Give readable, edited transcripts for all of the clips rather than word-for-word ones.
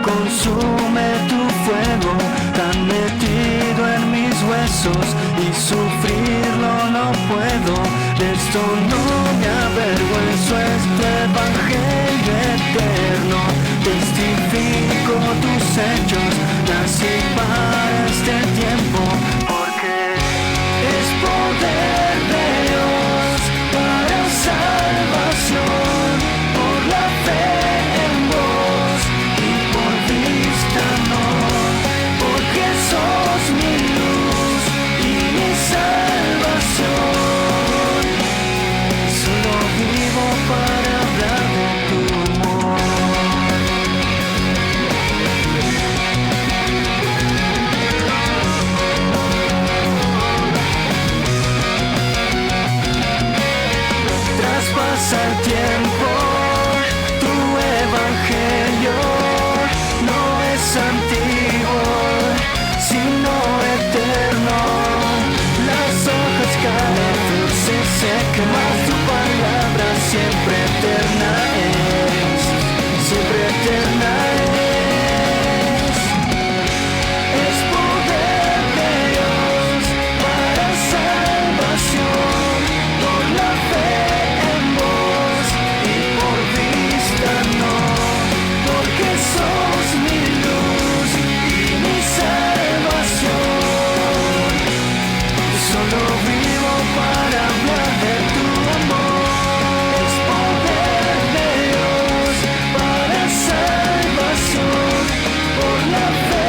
consume tu fuego, tan metido en mis huesos y sufrirlo no puedo. De esto no me avergüenzo, es tu evangelio eterno. Testifico tus hechos, nací para este tiempo, porque es poder de Dios para salvación, por la fe en vos y por vista no, porque sos mi luz y mi salvación. Solo vivo para hablar de tu amor. Traspasa el tiempo, tu evangelio no es antiguo, sino eterno. Las hojas caen, se secan, mas tu palabra siempre eterna es, siempre eterna es. Es poder de Dios para salvación, por la fe en vos y por vista no, porque sos mi luz y mi salvación. Solo vivo para hablar de tu amor. Es poder de Dios para salvación, por la fe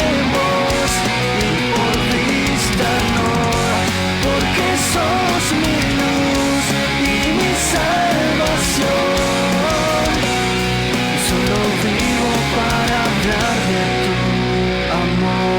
en vos y por vista no, porque sos mi luz y mi salvación. Solo vivo para hablar de tu amor.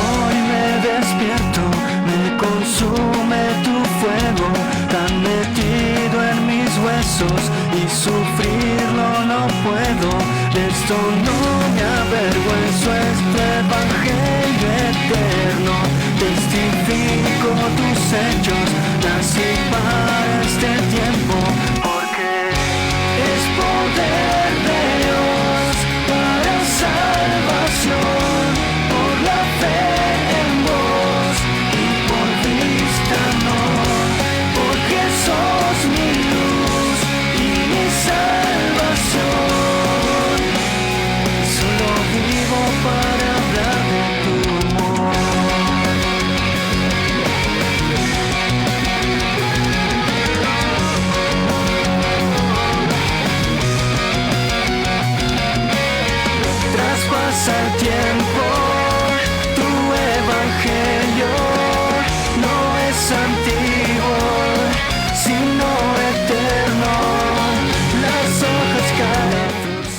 Hoy me despierto, me consume tu fuego, tan metido en mis huesos y sufrirlo no puedo. De esto no me avergüenzo, es tu evangelio eterno. Testifico tus hechos, nací para este tiempo, porque es poder de Dios para salvación, por la fe en vos y por vista no, porque sos mi luz y mi salvación. Solo vivo para hablar de tu amor. Traspasa el tiempo, tu evangelio no es antiguo, sino eterno. Las hojas caen.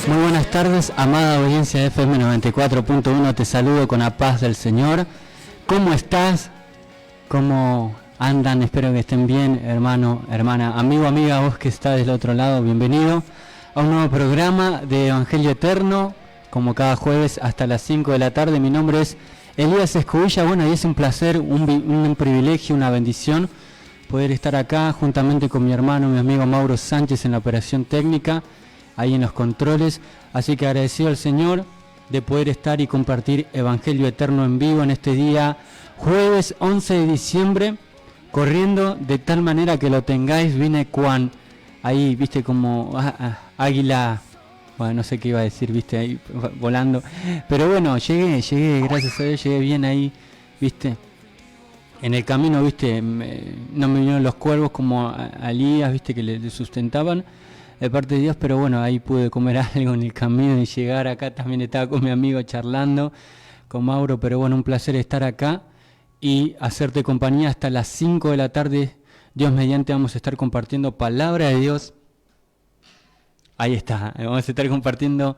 Muy buenas tardes, amada audiencia de FM 94.1, te saludo con la paz del Señor. ¿Cómo estás? ¿Cómo andan? Espero que estén bien, hermano, hermana, amigo, amiga, vos que estás del otro lado, bienvenido a un nuevo programa de Evangelio Eterno, como cada jueves hasta las 5 de la tarde. Mi nombre es Elías Escobilla, bueno, y es un placer, un privilegio, una bendición poder estar acá juntamente con mi hermano, mi amigo Mauro Sánchez en la operación técnica, ahí en los controles. Así que agradecido al Señor de poder estar y compartir Evangelio Eterno en vivo en este día, jueves 11 de diciembre, corriendo de tal manera que lo tengáis. Vine ahí, viste, como águila, bueno, no sé qué iba a decir, viste, ahí volando. Pero bueno, llegué, gracias a Dios, llegué bien ahí, viste. En el camino, viste, no me vinieron los cuervos como a Elías, viste, que le sustentaban de parte de Dios, pero bueno, ahí pude comer algo en el camino y llegar acá. También estaba con mi amigo charlando, con Mauro, pero bueno, un placer estar acá y hacerte compañía hasta las 5 de la tarde. Dios mediante vamos a estar compartiendo palabra de Dios Ahí está, vamos a estar compartiendo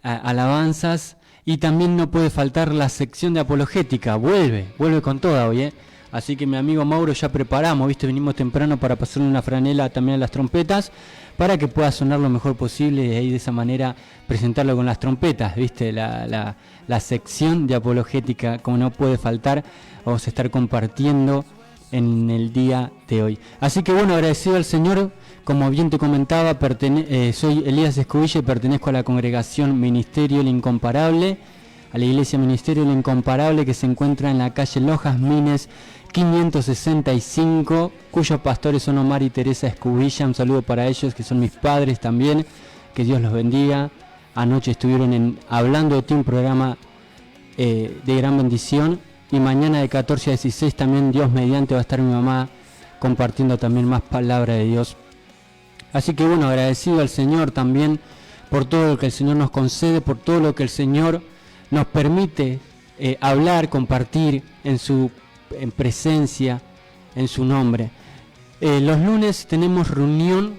alabanzas. Y también no puede faltar la sección de apologética, vuelve con toda hoy, Así que mi amigo Mauro ya preparamos, ¿viste? Venimos temprano para pasarle una franela también a las trompetas, para que pueda sonar lo mejor posible y ahí de esa manera presentarlo con las trompetas, ¿viste? La sección de apologética, como no puede faltar, vamos a estar compartiendo en el día de hoy. Así que bueno, agradecido al Señor, como bien te comentaba, soy Elías Escubilla y pertenezco a la congregación Ministerio El Incomparable, a la iglesia Ministerio El Incomparable, que se encuentra en la calle Lojas Mines 565, cuyos pastores son Omar y Teresa Escubilla. Un saludo para ellos, que son mis padres también, que Dios los bendiga. Anoche estuvieron en Hablando de Ti, un programa de gran bendición, y mañana de 14 a 16 también, Dios mediante, va a estar mi mamá compartiendo también más palabra de Dios. Así que bueno, agradecido al Señor también por todo lo que el Señor nos concede, por todo lo que el Señor nos permite hablar, compartir en presencia, en su nombre. Los lunes tenemos reunión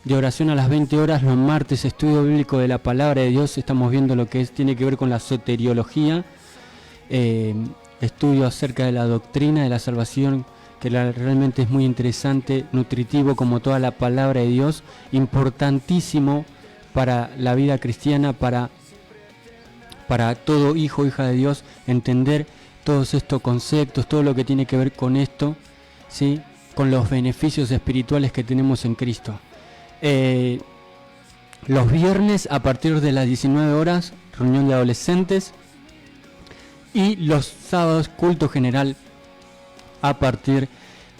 de oración a las 20 horas, los martes estudio bíblico de la palabra de Dios, estamos viendo lo que tiene que ver con la soteriología, estudio acerca de la doctrina de la salvación, que realmente es muy interesante, nutritivo como toda la palabra de Dios, importantísimo para la vida cristiana, para todo hijo o hija de Dios, entender todos estos conceptos, todo lo que tiene que ver con esto, ¿sí? Con los beneficios espirituales que tenemos en Cristo. Los viernes a partir de las 19 horas, reunión de adolescentes, y los sábados, culto general a partir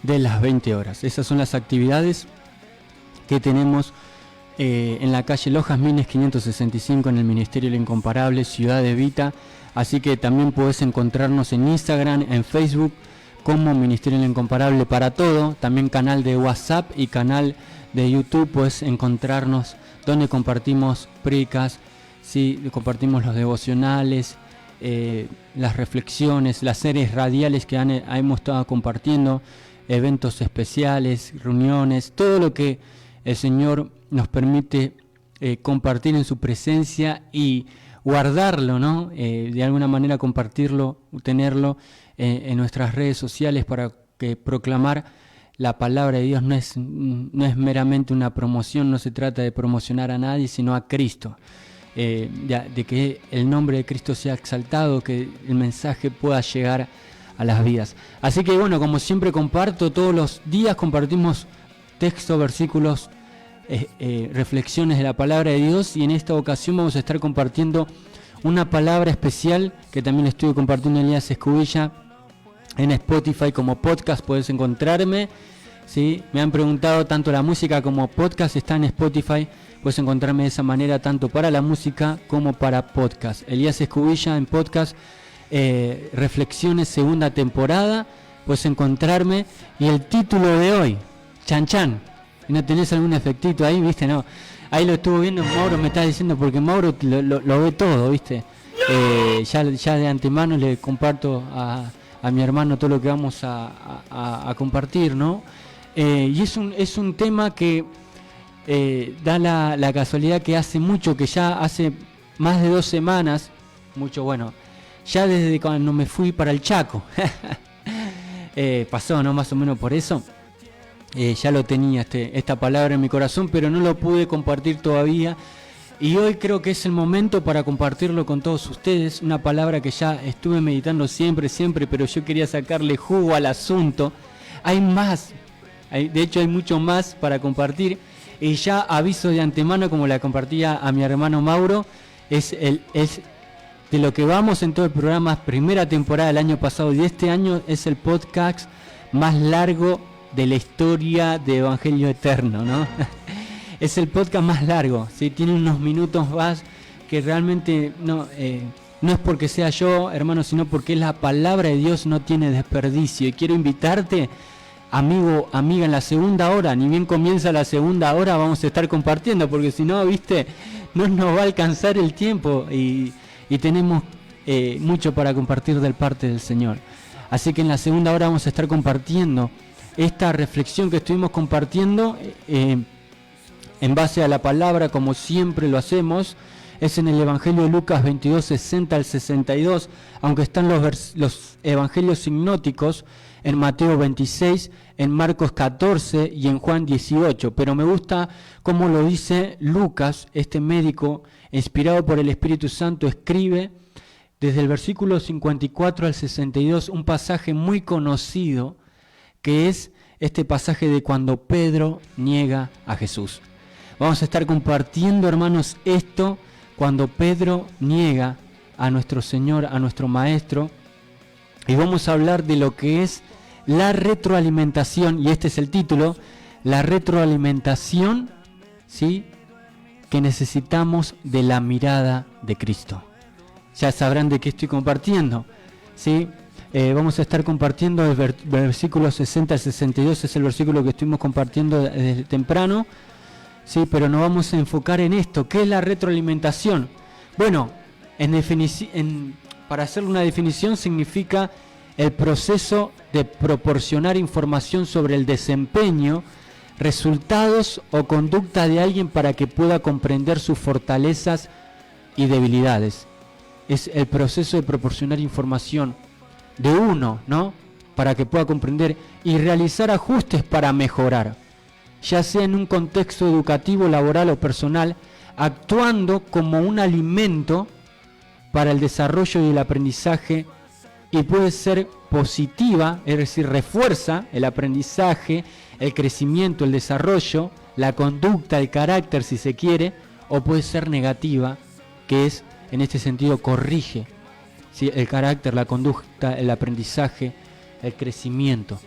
de las 20 horas. Esas son las actividades que tenemos en la calle Lojas Mines 565, en el Ministerio El Incomparable, Ciudad de Vita. Así que también podés encontrarnos en Instagram, en Facebook, como Ministerio El Incomparable para todo. También canal de WhatsApp y canal de YouTube, podés encontrarnos donde compartimos prédicas, ¿sí? Compartimos los devocionales, las reflexiones, las series radiales que hemos estado compartiendo, eventos especiales, reuniones, todo lo que el Señor nos permite compartir en su presencia y guardarlo, ¿no? De alguna manera compartirlo, tenerlo en nuestras redes sociales para que proclamar la palabra de Dios no es meramente una promoción, no se trata de promocionar a nadie, sino a Cristo. De que el nombre de Cristo sea exaltado, que el mensaje pueda llegar a las vidas. Así que bueno, como siempre comparto, todos los días compartimos textos, versículos, reflexiones de la palabra de Dios, y en esta ocasión vamos a estar compartiendo una palabra especial que también estuve compartiendo en Elías Escubilla en Spotify como podcast. Puedes encontrarme, ¿sí? Me han preguntado, tanto la música como podcast está en Spotify. Puedes encontrarme de esa manera tanto para la música como para podcast. Elías Escubilla en podcast, Reflexiones, segunda temporada. Puedes encontrarme. Y el título de hoy, Chan Chan. ¿No tenés algún efectito ahí, viste? No. Ahí lo estuvo viendo Mauro, me está diciendo, porque Mauro lo ve todo, viste. Ya de antemano le comparto a mi hermano todo lo que vamos a compartir, ¿no? Y es un tema que da la casualidad que hace mucho, que ya hace más de 2 semanas, mucho, bueno, ya desde cuando me fui para el Chaco, pasó, ¿no? Más o menos por eso. Ya lo tenía esta palabra en mi corazón, pero no lo pude compartir todavía. Y hoy creo que es el momento para compartirlo con todos ustedes. Una palabra que ya estuve meditando siempre, pero yo quería sacarle jugo al asunto. Hay más, de hecho hay mucho más para compartir. Y ya aviso de antemano, como la compartía a mi hermano Mauro, es de lo que vamos en todo el programa, primera temporada del año pasado, y este año es el podcast más largo de la historia de Evangelio Eterno, ¿no? Es el podcast más largo, ¿sí? Tiene unos minutos más que realmente no es porque sea yo, hermano, sino porque la palabra de Dios no tiene desperdicio. Y quiero invitarte, amigo, amiga, en la segunda hora, ni bien comienza la segunda hora, vamos a estar compartiendo, porque si no, viste, no nos va a alcanzar el tiempo y tenemos mucho para compartir del parte del Señor. Así que en la segunda hora vamos a estar compartiendo esta reflexión que estuvimos compartiendo en base a la palabra, como siempre lo hacemos, es en el Evangelio de Lucas 22, 60 al 62, aunque están los evangelios sinópticos en Mateo 26, en Marcos 14 y en Juan 18. Pero me gusta cómo lo dice Lucas, este médico, inspirado por el Espíritu Santo, escribe desde el versículo 54 al 62, un pasaje muy conocido, que es este pasaje de cuando Pedro niega a Jesús. Vamos a estar compartiendo, hermanos, esto cuando Pedro niega a nuestro Señor, a nuestro Maestro, y vamos a hablar de lo que es la retroalimentación, y este es el título, la retroalimentación, ¿sí?, que necesitamos de la mirada de Cristo. Ya sabrán de qué estoy compartiendo, ¿sí? Vamos a estar compartiendo el versículo 60 al 62, es el versículo que estuvimos compartiendo desde temprano, ¿sí? Pero nos vamos a enfocar en esto. ¿Qué es la retroalimentación? Bueno, para hacer una definición, significa el proceso de proporcionar información sobre el desempeño, resultados o conducta de alguien para que pueda comprender sus fortalezas y debilidades. Es el proceso de proporcionar información de uno, ¿no?, para que pueda comprender y realizar ajustes para mejorar, ya sea en un contexto educativo, laboral o personal, actuando como un alimento para el desarrollo y el aprendizaje, y puede ser positiva, es decir, refuerza el aprendizaje, el crecimiento, el desarrollo, la conducta, el carácter, si se quiere, o puede ser negativa, que es, en este sentido, corrige, ¿sí?, el carácter, la conducta, el aprendizaje, el crecimiento.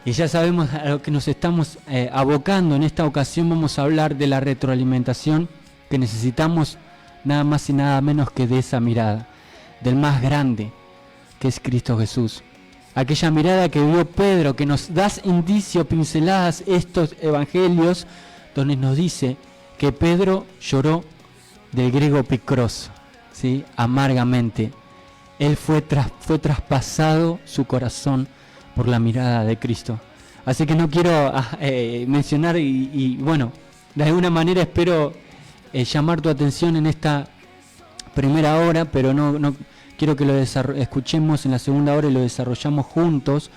Y ya sabemos a lo que nos estamos abocando. En esta ocasión vamos a hablar de la retroalimentación, que necesitamos nada más y nada menos que de esa mirada, del más grande, que es Cristo Jesús. Aquella mirada que vio Pedro, que nos da indicios, pinceladas, estos evangelios, donde nos dice que Pedro lloró, del griego pikros, ¿sí?, amargamente. Él fue traspasado su corazón por la mirada de Cristo. Así que no quiero mencionar y bueno, de alguna manera espero llamar tu atención en esta primera hora, pero no quiero que lo escuchemos en la segunda hora y lo desarrollamos juntos.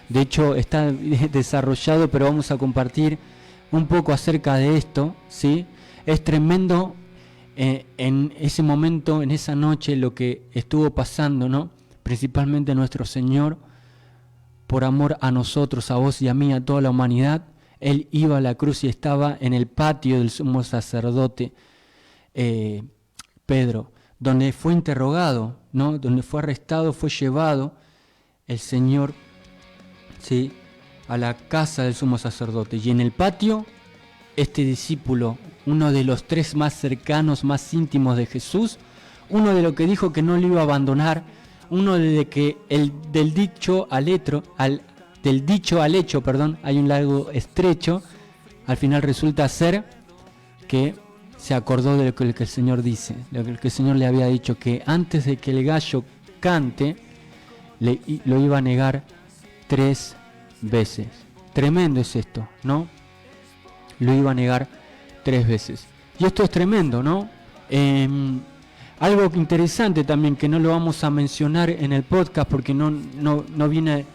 De hecho está desarrollado, pero vamos a compartir un poco acerca de esto, ¿sí? Es tremendo en ese momento, en esa noche, lo que estuvo pasando, ¿no? Principalmente nuestro Señor, por amor a nosotros, a vos y a mí, a toda la humanidad, Él iba a la cruz y estaba en el patio del sumo sacerdote Pedro, donde fue interrogado, ¿no?, donde fue arrestado, fue llevado el Señor, ¿sí?, a la casa del sumo sacerdote. Y en el patio, este discípulo, uno de los tres más cercanos, más íntimos de Jesús, uno de los que dijo que no lo iba a abandonar, uno de que del dicho al hecho, hay un largo estrecho, al final resulta ser que se acordó de lo que el Señor dice, lo que el Señor le había dicho, que antes de que el gallo cante, lo iba a negar 3 veces. Tremendo es esto, ¿no? Lo iba a negar 3 veces. Y esto es tremendo, ¿no? Algo interesante también, que no lo vamos a mencionar en el podcast porque no viene,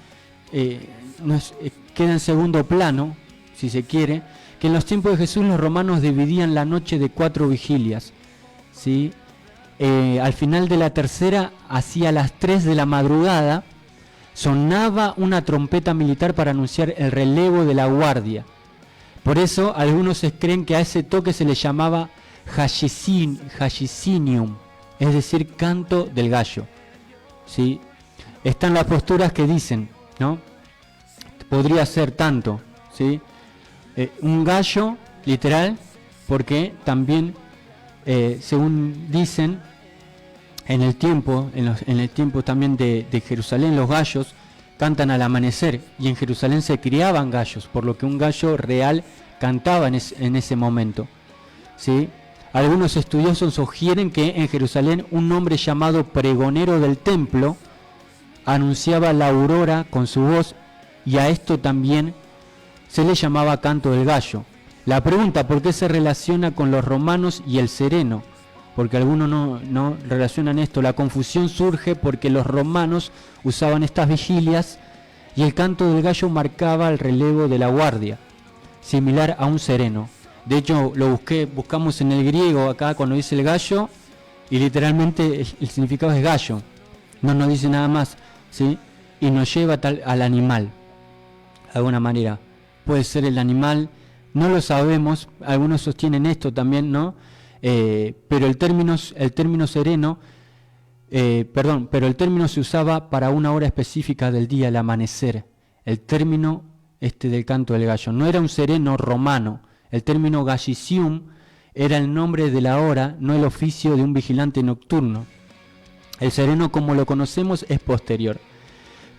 queda en segundo plano, si se quiere, que en los tiempos de Jesús los romanos dividían la noche de 4 vigilias, ¿sí? Al final de la tercera, hacia las 3 de la madrugada, sonaba una trompeta militar para anunciar el relevo de la guardia. Por eso algunos creen que a ese toque se le llamaba Hashicinium, es decir, canto del gallo, ¿sí? Están las posturas que dicen, ¿no?, podría ser tanto, ¿sí?, un gallo, literal, porque también, según dicen, en el tiempo también de Jerusalén, los gallos cantan al amanecer, y en Jerusalén se criaban gallos, por lo que un gallo real cantaba en ese momento, ¿sí? Algunos estudiosos sugieren que en Jerusalén un hombre llamado pregonero del templo anunciaba la aurora con su voz, y a esto también se le llamaba canto del gallo. La pregunta, ¿por qué se relaciona con los romanos y el sereno? Porque algunos no relacionan esto. La confusión surge porque los romanos usaban estas vigilias y el canto del gallo marcaba el relevo de la guardia, similar a un sereno. De hecho, buscamos en el griego acá cuando dice el gallo, y literalmente el significado es gallo. No nos dice nada más, ¿sí? Y nos lleva al animal, de alguna manera. Puede ser el animal, no lo sabemos, algunos sostienen esto también, ¿no? Pero el término sereno, pero el término se usaba para una hora específica del día, el amanecer. El término del canto del gallo no era un sereno romano. El término gallicium era el nombre de la hora, no el oficio de un vigilante nocturno. El sereno, como lo conocemos, es posterior.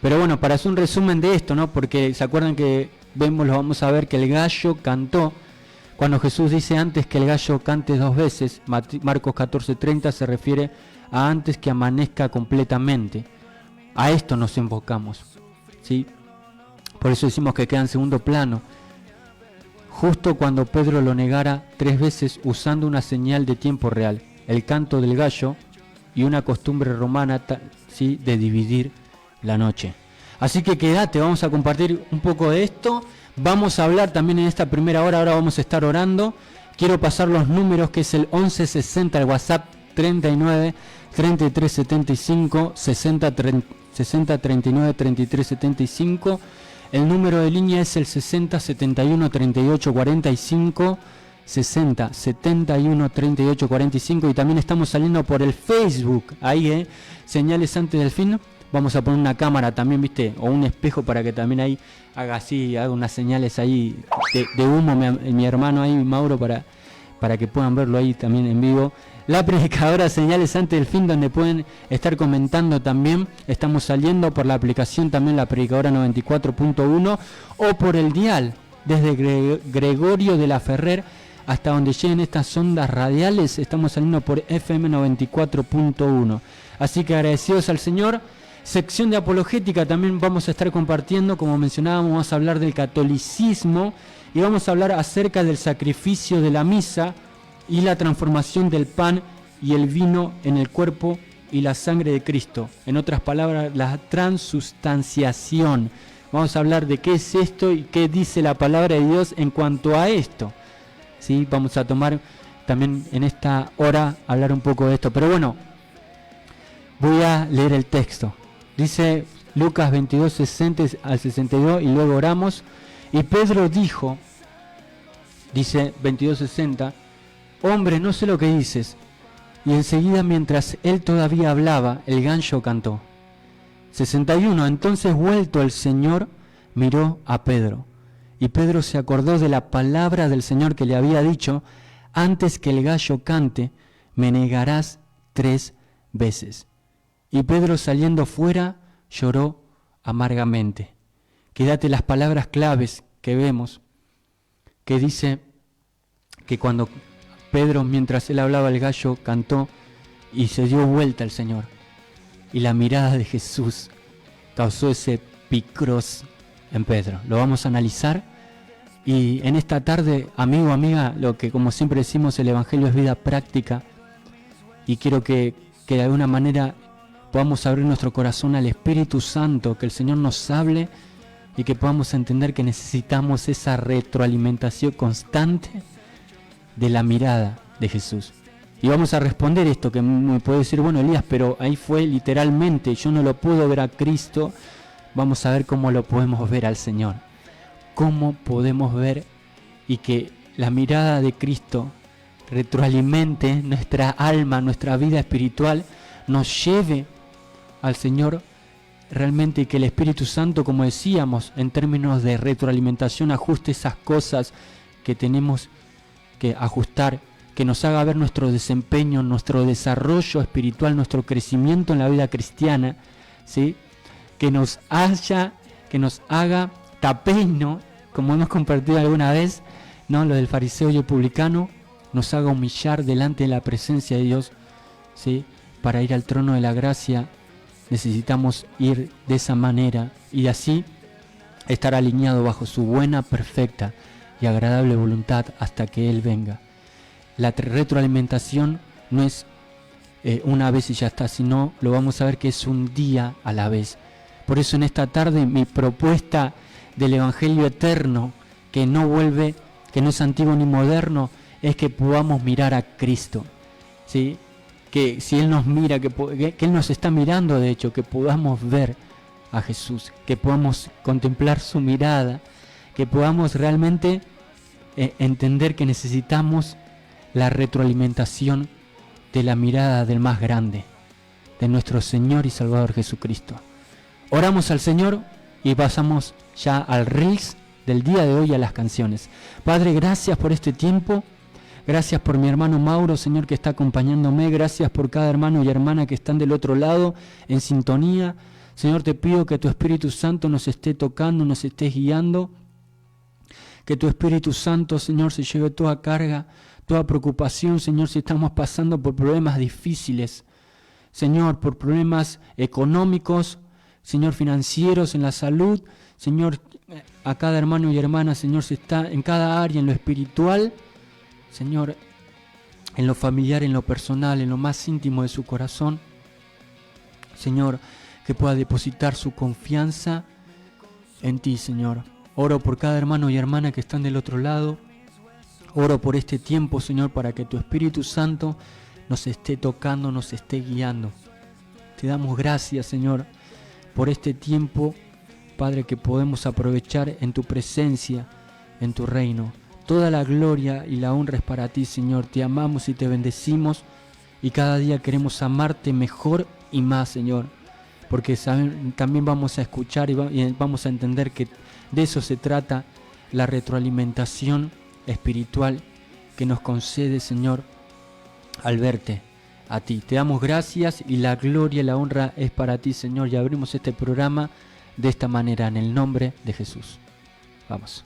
Pero bueno, para hacer un resumen de esto, ¿no? Porque se acuerdan que lo vamos a ver que el gallo cantó. Cuando Jesús dice antes que el gallo cante 2 veces, Marcos 14:30 se refiere a antes que amanezca completamente. A esto nos enfocamos, ¿sí? Por eso decimos que queda en segundo plano. Justo cuando Pedro lo negara 3 veces usando una señal de tiempo real, el canto del gallo y una costumbre romana, ¿sí?, de dividir la noche. Así que quédate, vamos a compartir un poco de esto. Vamos a hablar también en esta primera hora, ahora vamos a estar orando. Quiero pasar los números, que es el 1160, el WhatsApp 39 33 75 60 39 33 75. El número de línea es el 60 71 38 45, 60 71 38 45, y también estamos saliendo por el Facebook, ahí, señales antes del fin. Vamos a poner una cámara también, ¿viste? O un espejo para que también ahí haga unas señales ahí de humo, mi hermano ahí, Mauro, para que puedan verlo ahí también en vivo. La predicadora Señales antes del fin, donde pueden estar comentando también. Estamos saliendo por la aplicación también, la predicadora 94.1, o por el dial, desde Gregorio de la Ferrer hasta donde lleguen estas ondas radiales. Estamos saliendo por FM 94.1. Así que agradecidos al Señor. Sección de apologética también vamos a estar compartiendo, como mencionábamos, vamos a hablar del catolicismo y vamos a hablar acerca del sacrificio de la misa y la transformación del pan y el vino en el cuerpo y la sangre de Cristo. En otras palabras, la transustanciación. Vamos a hablar de qué es esto y qué dice la palabra de Dios en cuanto a esto. ¿Sí? Vamos a tomar también en esta hora hablar un poco de esto. Pero bueno, voy a leer el texto. Dice Lucas 22, 60 al 62, y luego oramos. Y Pedro dijo, dice 22, 60, hombre, no sé lo que dices. Y enseguida, mientras él todavía hablaba, el gallo cantó. 61, entonces vuelto el Señor, miró a Pedro. Y Pedro se acordó de la palabra del Señor que le había dicho, antes que el gallo cante, me negarás 3 veces. Y Pedro, saliendo fuera, lloró amargamente. Quédate las palabras claves que vemos, que dice que cuando Pedro, mientras él hablaba, el gallo cantó y se dio vuelta el Señor. Y la mirada de Jesús causó ese picros en Pedro. Lo vamos a analizar. Y en esta tarde, amigo, amiga, lo que como siempre decimos, el Evangelio es vida práctica. Y quiero que de alguna manera podamos abrir nuestro corazón al Espíritu Santo, que el Señor nos hable y que podamos entender que necesitamos esa retroalimentación constante de la mirada de Jesús. Y vamos a responder esto, que me puede decir, bueno, Elías, pero ahí fue literalmente, yo no lo puedo ver a Cristo. Vamos a ver cómo lo podemos ver al Señor. Cómo podemos ver y que la mirada de Cristo retroalimente nuestra alma, nuestra vida espiritual, nos lleve al Señor realmente, y que el Espíritu Santo, como decíamos, en términos de retroalimentación, ajuste esas cosas que tenemos que ajustar, que nos haga ver nuestro desempeño, nuestro desarrollo espiritual, nuestro crecimiento en la vida cristiana, ¿sí? Que nos haga tapeino, como hemos compartido alguna vez, ¿no? Lo del fariseo y el publicano, nos haga humillar delante de la presencia de Dios, ¿sí? Para ir al trono de la gracia necesitamos ir de esa manera y así estar alineado bajo su buena, perfecta y agradable voluntad hasta que Él venga. La retroalimentación no es una vez y ya está, sino lo vamos a ver que es un día a la vez. Por eso en esta tarde mi propuesta del Evangelio eterno, que no vuelve, que no es antiguo ni moderno, es que podamos mirar a Cristo, ¿sí? Que si Él nos mira, que Él nos está mirando, de hecho, que podamos ver a Jesús, que podamos contemplar su mirada, que podamos realmente entender que necesitamos la retroalimentación de la mirada del más grande, de nuestro Señor y Salvador Jesucristo. Oramos al Señor y pasamos ya al Reels del día de hoy, a las canciones. Padre, gracias por este tiempo. Gracias por mi hermano Mauro, Señor, que está acompañándome. Gracias por cada hermano y hermana que están del otro lado, en sintonía. Señor, te pido que tu Espíritu Santo nos esté tocando, nos esté guiando. Que tu Espíritu Santo, Señor, se lleve toda carga, toda preocupación, Señor, si estamos pasando por problemas difíciles. Señor, por problemas económicos, Señor, financieros, en la salud. Señor, a cada hermano y hermana, Señor, si está en cada área, en lo espiritual, Señor, en lo familiar, en lo personal, en lo más íntimo de su corazón, Señor, que pueda depositar su confianza en ti, Señor. Oro por cada hermano y hermana que están del otro lado. Oro por este tiempo, Señor, para que tu Espíritu Santo nos esté tocando, nos esté guiando. Te damos gracias, Señor, por este tiempo, Padre, que podemos aprovechar en tu presencia, en tu reino. Toda la gloria y la honra es para ti, Señor. Te amamos y te bendecimos y cada día queremos amarte mejor y más, Señor. Porque también vamos a escuchar y vamos a entender que de eso se trata la retroalimentación espiritual que nos concede, Señor, al verte a ti. Te damos gracias y la gloria y la honra es para ti, Señor. Y abrimos este programa de esta manera, en el nombre de Jesús. Vamos.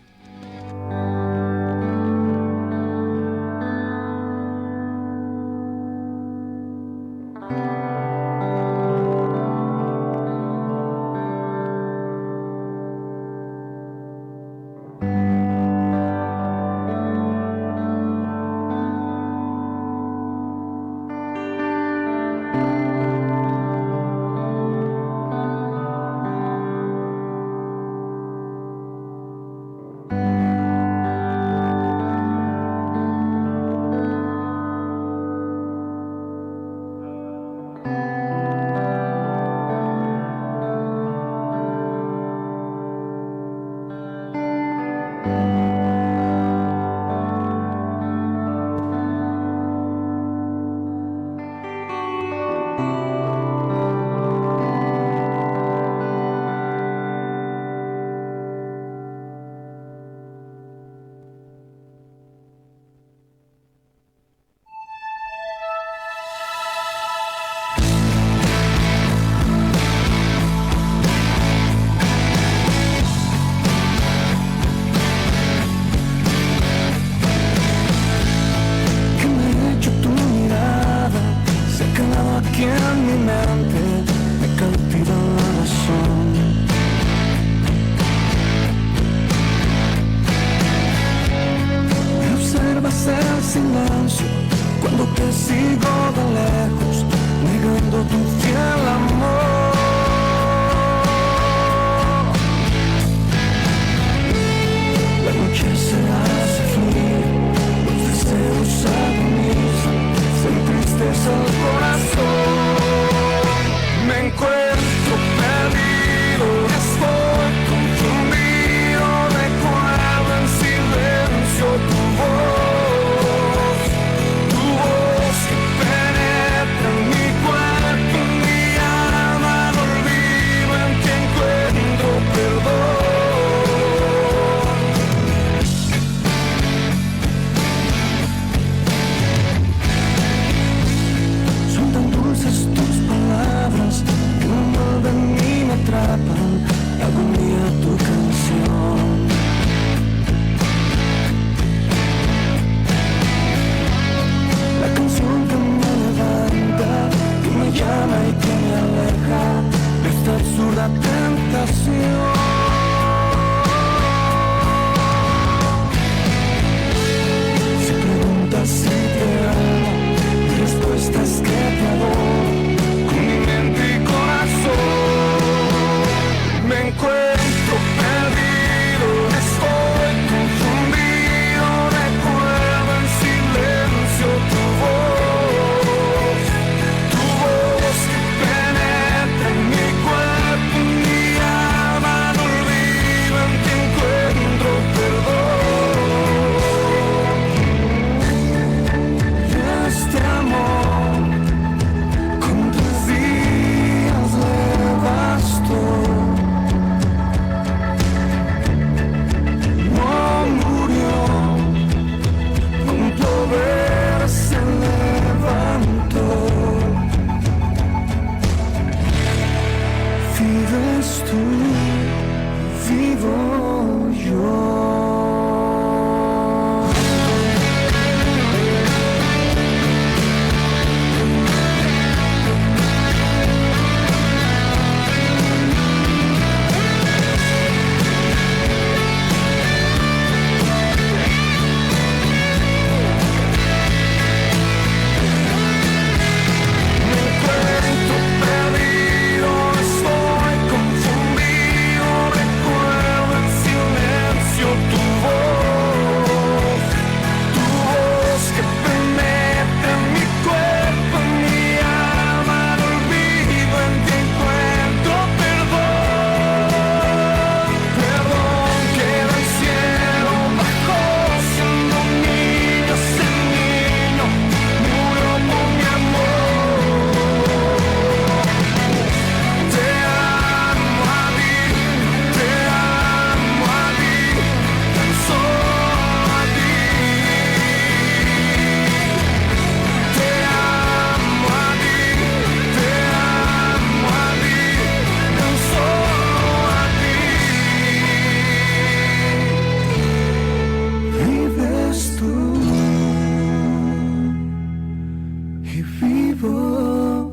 y vivo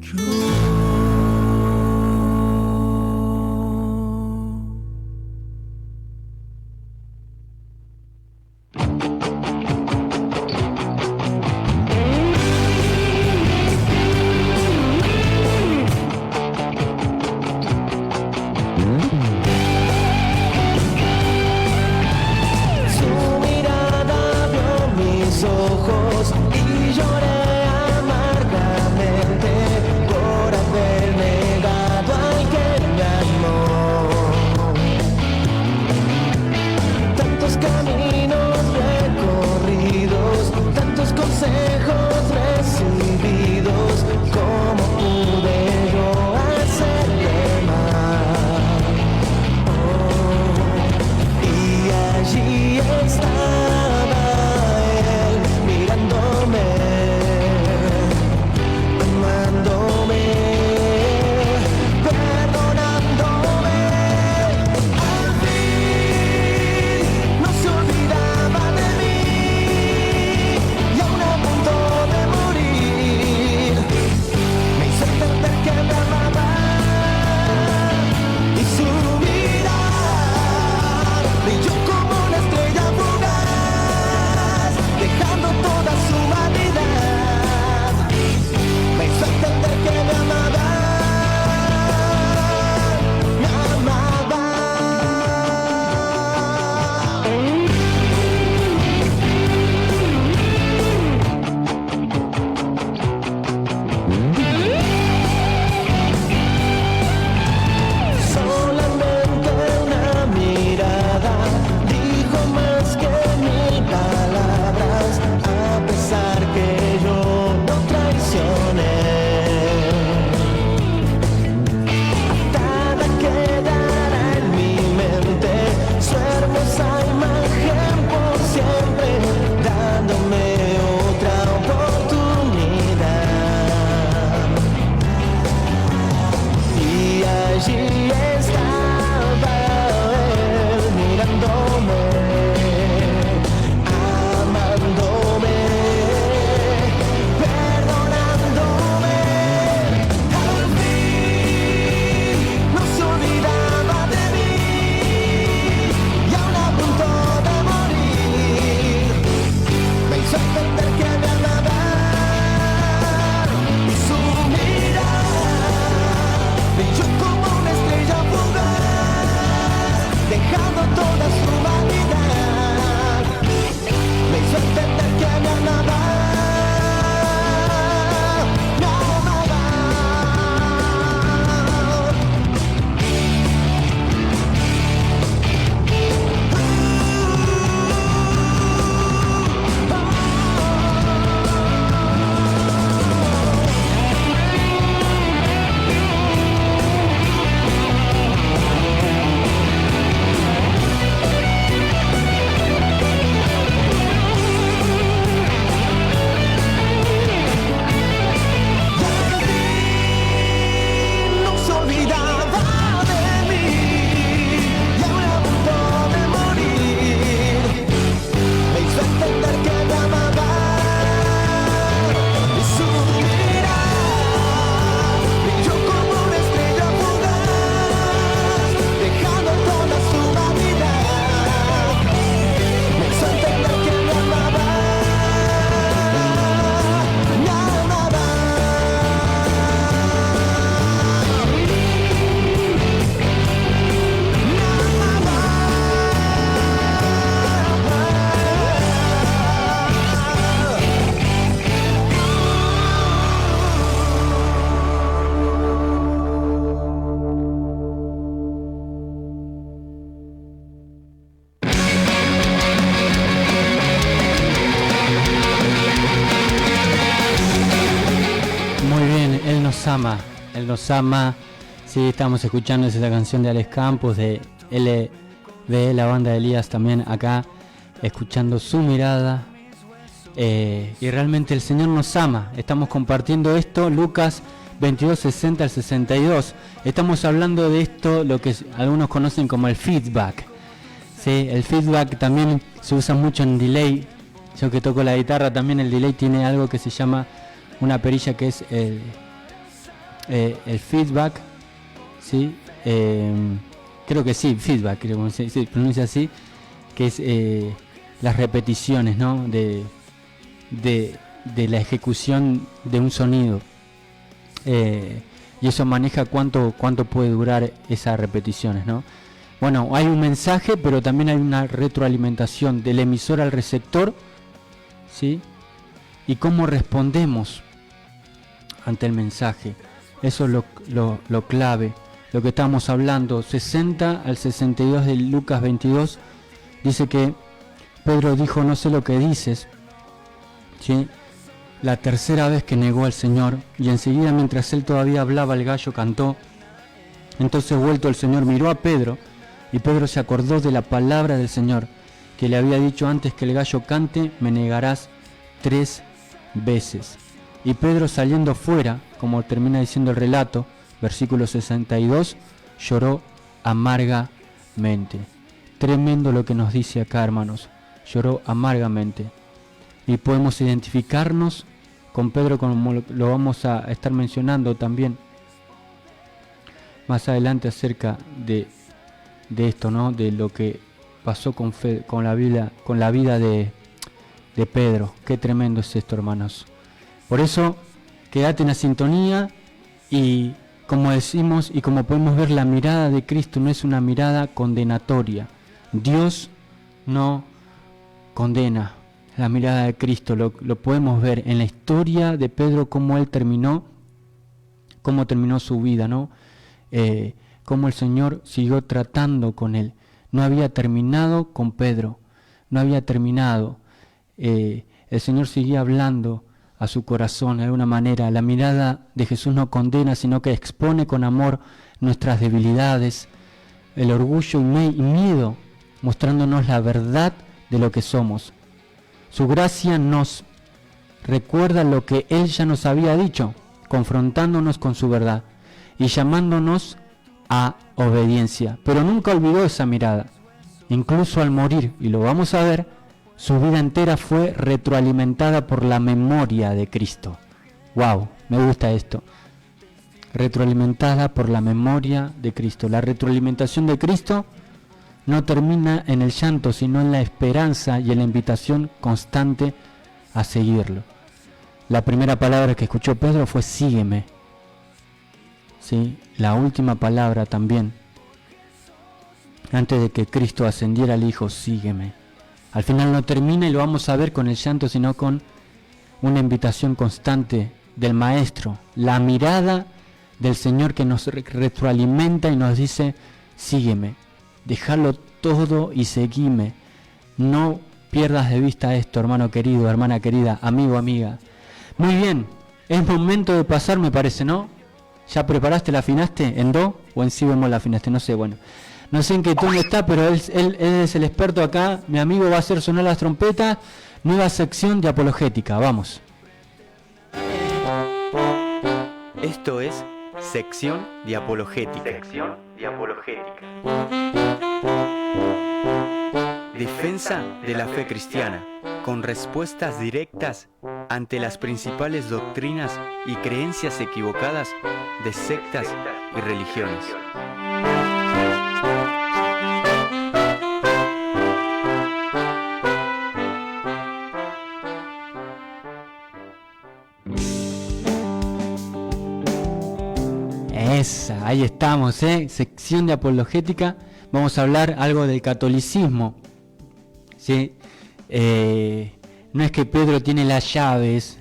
yo. Él nos ama. Sí, estamos escuchando esa canción de Alex Campos, de LB, la banda de Elías también acá, escuchando Su Mirada. Y realmente el Señor nos ama. Estamos compartiendo esto, Lucas 22:60 al 62. Estamos hablando de esto, lo que algunos conocen como el feedback. ¿Sí? El feedback también se usa mucho en delay, Yo que toco la guitarra también, el delay tiene algo que se llama una perilla que es el feedback, ¿sí? Creo que sí, feedback, creo que se pronuncia así, que es las repeticiones, ¿no? de la ejecución de un sonido. Y eso maneja cuánto puede durar esas repeticiones, ¿no? Bueno, hay un mensaje, pero también hay una retroalimentación del emisor al receptor, ¿sí? Y cómo respondemos ante el mensaje. Eso es lo clave. Lo que estamos hablando, 60 al 62 de Lucas 22, dice que Pedro dijo: no sé lo que dices, ¿sí? La tercera vez que negó al Señor, y enseguida, mientras él todavía hablaba, el gallo cantó. Entonces, vuelto el Señor, miró a Pedro, y Pedro se acordó de la palabra del Señor, que le había dicho: antes que el gallo cante, me negarás 3 veces. Y Pedro, saliendo fuera, como termina diciendo el relato, versículo 62, lloró amargamente. Tremendo lo que nos dice acá, hermanos. Lloró amargamente. Y podemos identificarnos con Pedro, como lo vamos a estar mencionando también más adelante acerca de esto, ¿no? De lo que pasó con la vida de Pedro. Qué tremendo es esto, hermanos. Por eso, quédate en la sintonía, y como decimos y como podemos ver, la mirada de Cristo no es una mirada condenatoria. Dios no condena. La mirada de Cristo lo podemos ver en la historia de Pedro, cómo él terminó, cómo terminó su vida, ¿no? Cómo el Señor siguió tratando con él. No había terminado con Pedro, no había terminado. El Señor seguía hablando a su corazón de alguna manera. La mirada de Jesús no condena, sino que expone con amor nuestras debilidades, el orgullo y miedo, mostrándonos la verdad de lo que somos. Su gracia nos recuerda lo que Él ya nos había dicho, confrontándonos con su verdad y llamándonos a obediencia. Pero nunca olvidó esa mirada. Incluso al morir, y lo vamos a ver, su vida entera fue retroalimentada por la memoria de Cristo. ¡Wow! Me gusta esto. Retroalimentada por la memoria de Cristo. La retroalimentación de Cristo no termina en el llanto, sino en la esperanza y en la invitación constante a seguirlo. La primera palabra que escuchó Pedro fue: sígueme. ¿Sí? La última palabra también, antes de que Cristo ascendiera, le dijo: sígueme. Al final no termina, y lo vamos a ver, con el llanto, sino con una invitación constante del Maestro. La mirada del Señor que nos retroalimenta y nos dice: sígueme. Dejarlo todo y seguime. No pierdas de vista esto, hermano querido, hermana querida, amigo, amiga. Muy bien, es momento de pasar, me parece, ¿no? ¿Ya preparaste, la afinaste? ¿En do o en si bemol la afinaste? No sé, bueno. No sé en qué tono está, pero él es el experto acá. Mi amigo va a hacer sonar las trompetas. Nueva sección de apologética, vamos. Esto es sección de apologética. Sección de apologética. Defensa de la fe cristiana, con respuestas directas ante las principales doctrinas y creencias equivocadas de sectas y religiones. Esa, ahí estamos, sección de apologética. Vamos a hablar algo del catolicismo, ¿sí? No es que Pedro tiene las llaves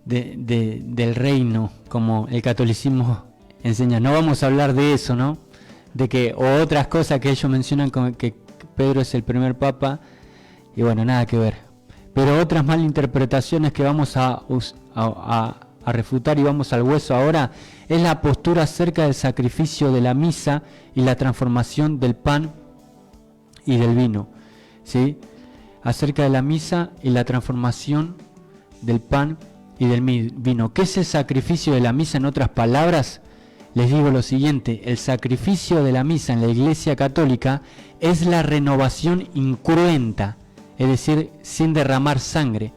del reino, como el catolicismo enseña. No vamos a hablar de eso, ¿no? De que, o otras cosas que ellos mencionan, como que Pedro es el primer papa, y bueno, nada que ver. Pero otras malinterpretaciones que vamos a refutar, y vamos al hueso ahora, es la postura acerca del sacrificio de la misa y la transformación del pan y del vino, ¿sí? Acerca de la misa y la transformación del pan y del vino. ¿Qué es el sacrificio de la misa? En otras palabras, les digo lo siguiente: el sacrificio de la misa en la Iglesia Católica es la renovación incruenta es decir, sin derramar sangre,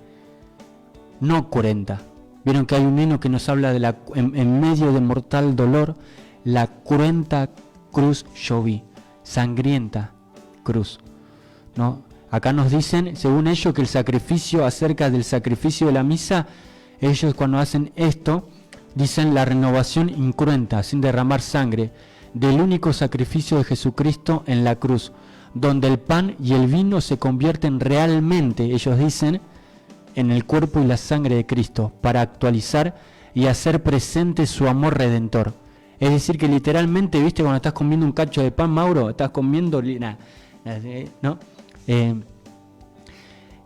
no cruenta. Vieron que hay un himno que nos habla de en medio de mortal dolor, la cruenta cruz yo vi, sangrienta cruz, ¿no? Acá nos dicen, según ellos, que el sacrificio, acerca del sacrificio de la misa, ellos cuando hacen esto, dicen la renovación incruenta, sin derramar sangre, del único sacrificio de Jesucristo en la cruz, donde el pan y el vino se convierten realmente, ellos dicen, en el cuerpo y la sangre de Cristo, para actualizar y hacer presente su amor redentor. Es decir, que literalmente, ¿viste? Cuando estás comiendo un cacho de pan, Mauro, estás comiendo, ¿no?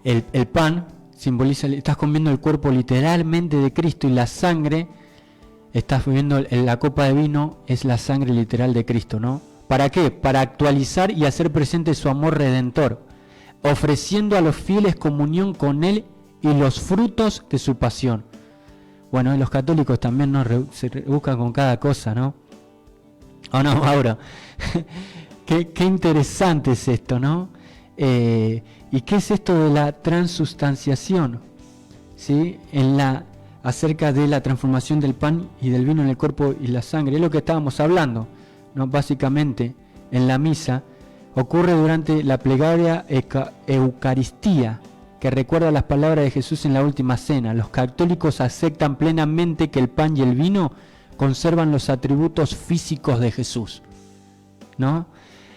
El pan simboliza, estás comiendo el cuerpo literalmente de Cristo, y la sangre, estás bebiendo la copa de vino, es la sangre literal de Cristo, ¿no? ¿Para qué? Para actualizar y hacer presente su amor redentor, ofreciendo a los fieles comunión con Él y los frutos de su pasión. Bueno, los católicos también se buscan con cada cosa, ¿no? ¿O no, Mauro? qué interesante es esto, ¿no? ¿Y qué es esto de la transustanciación? ¿Sí? Acerca de la transformación del pan y del vino en el cuerpo y la sangre. Es lo que estábamos hablando, ¿no? Básicamente, en la misa, ocurre durante la plegaria Eucaristía, que recuerda las palabras de Jesús en la última cena. Los católicos aceptan plenamente que el pan y el vino conservan los atributos físicos de Jesús, ¿no?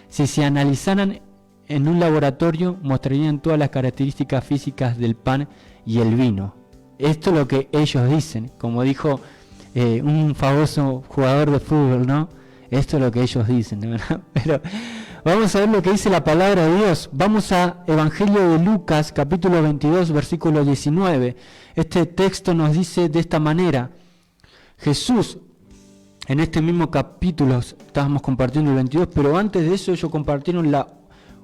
Si se analizaran en un laboratorio, mostrarían todas las características físicas del pan y el vino. Esto es lo que ellos dicen, como dijo un famoso jugador de fútbol, ¿no? Esto es lo que ellos dicen, ¿verdad? Pero vamos a ver lo que dice la palabra de Dios. Vamos a Evangelio de Lucas, capítulo 22, versículo 19. Este texto nos dice de esta manera: Jesús, en este mismo capítulo, estábamos compartiendo el 22, pero antes de eso ellos compartieron la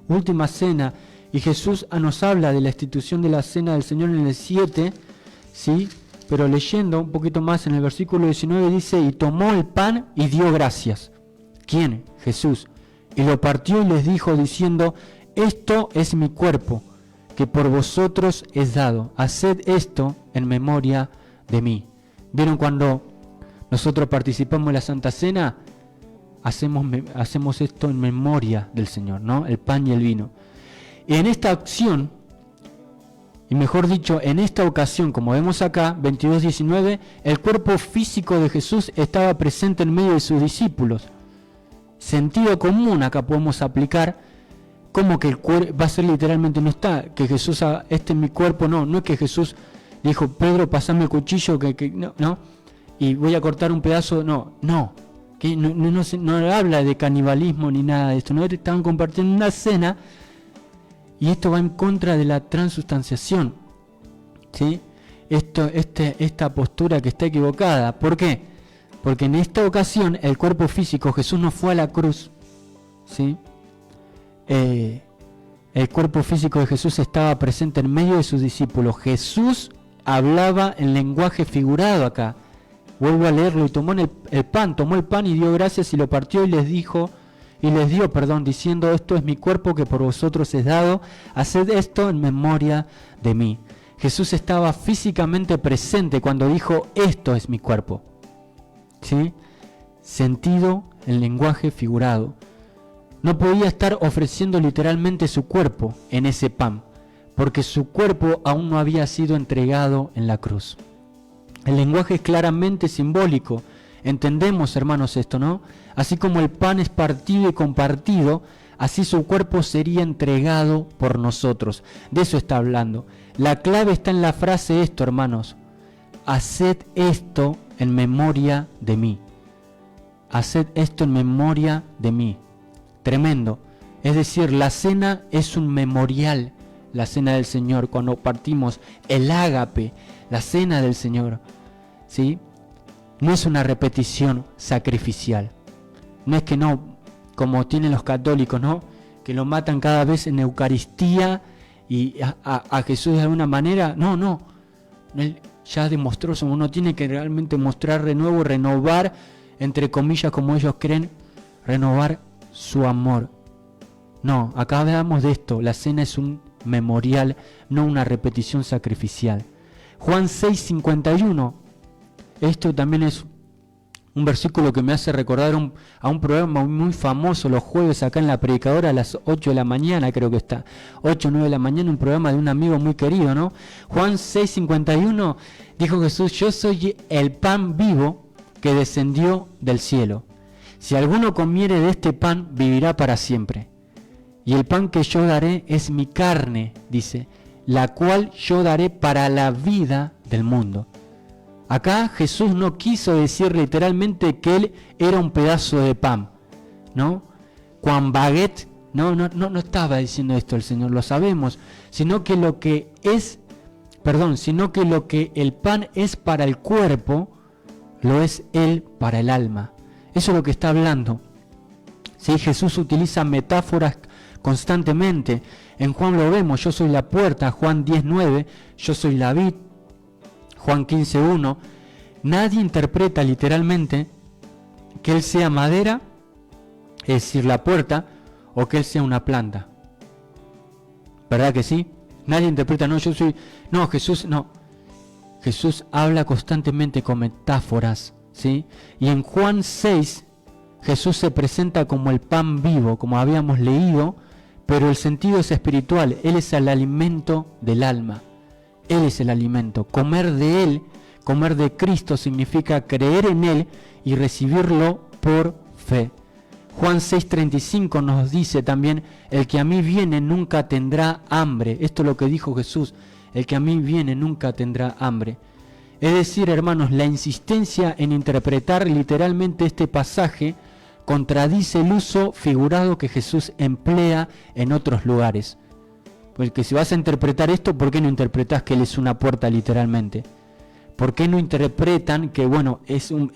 última cena, y Jesús nos habla de la institución de la cena del Señor en el 7, ¿sí? Pero leyendo un poquito más en el versículo 19 dice: y tomó el pan y dio gracias. ¿Quién? Jesús. Y lo partió y les dijo diciendo: esto es mi cuerpo, que por vosotros es dado. Haced esto en memoria de mí. ¿Vieron cuando nosotros participamos en la Santa Cena? Hacemos esto en memoria del Señor, ¿no? El pan y el vino. Y en esta acción, y mejor dicho, en esta ocasión, como vemos acá, 22:19, el cuerpo físico de Jesús estaba presente en medio de sus discípulos. Sentido común acá podemos aplicar, como que el cuerpo va a ser literalmente, no está que Jesús, este es mi cuerpo, no es que Jesús dijo: Pedro, pasame el cuchillo, no, y voy a cortar un pedazo, no, que no habla de canibalismo ni nada de esto, no estaban compartiendo una cena, y esto va en contra de la transustanciación, ¿sí? Esta postura que está equivocada. ¿Por qué? Porque en esta ocasión el cuerpo físico, Jesús no fue a la cruz, ¿sí? El cuerpo físico de Jesús estaba presente en medio de sus discípulos. Jesús hablaba en lenguaje figurado acá. Vuelvo a leerlo: y tomó el pan y dio gracias y lo partió y les dio, diciendo: esto es mi cuerpo que por vosotros es dado, haced esto en memoria de mí. Jesús estaba físicamente presente cuando dijo: esto es mi cuerpo, ¿sí? Sentido en lenguaje figurado. No podía estar ofreciendo literalmente su cuerpo en ese pan, porque su cuerpo aún no había sido entregado en la cruz. El lenguaje es claramente simbólico. Entendemos, hermanos, esto, ¿no? Así como el pan es partido y compartido, así su cuerpo sería entregado por nosotros. De eso está hablando. La clave está en la frase esto, hermanos: haced esto en memoria de mí. Haced esto en memoria de mí. Tremendo. Es decir, la cena es un memorial, la cena del Señor, cuando partimos el ágape, la cena del Señor, ¿sí? No es una repetición sacrificial. No es que no, como tienen los católicos, ¿no? Que lo matan cada vez en Eucaristía y a Jesús de alguna manera. No. Él ya demostró, uno tiene que realmente mostrar de nuevo, renovar, entre comillas, como ellos creen, renovar su amor. No, acá hablamos de esto. La cena es un memorial, no una repetición sacrificial. Juan 6:51, esto también es un versículo que me hace recordar a un programa muy famoso los jueves acá en La Predicadora a las 8 de la mañana, creo que está, 8 o 9 de la mañana, un programa de un amigo muy querido, ¿no? Juan 6:51, dijo Jesús, yo soy el pan vivo que descendió del cielo. Si alguno comiere de este pan, vivirá para siempre. Y el pan que yo daré es mi carne, dice, la cual yo daré para la vida del mundo. Acá Jesús no quiso decir literalmente que él era un pedazo de pan, ¿no? Juan baguette, no estaba diciendo esto el Señor, lo sabemos, sino que lo que el pan es para el cuerpo, lo es él para el alma. Eso es lo que está hablando. ¿Sí? Jesús utiliza metáforas constantemente. En Juan lo vemos, yo soy la puerta, Juan 10:9, yo soy la vid, Juan 15:1. Nadie interpreta literalmente que él sea madera, es decir, la puerta, o que él sea una planta. ¿Verdad que sí? Nadie interpreta, Jesús habla constantemente con metáforas, ¿sí? Y en Juan 6, Jesús se presenta como el pan vivo, como habíamos leído, pero el sentido es espiritual. Él es el alimento del alma. Él es el alimento. Comer de Él, comer de Cristo, significa creer en Él y recibirlo por fe. Juan 6:35 nos dice también, el que a mí viene nunca tendrá hambre. Esto es lo que dijo Jesús, el que a mí viene nunca tendrá hambre. Es decir, hermanos, la insistencia en interpretar literalmente este pasaje contradice el uso figurado que Jesús emplea en otros lugares. Porque si vas a interpretar esto, ¿por qué no interpretas que Él es una puerta literalmente? ¿Por qué no interpretan que, bueno, es un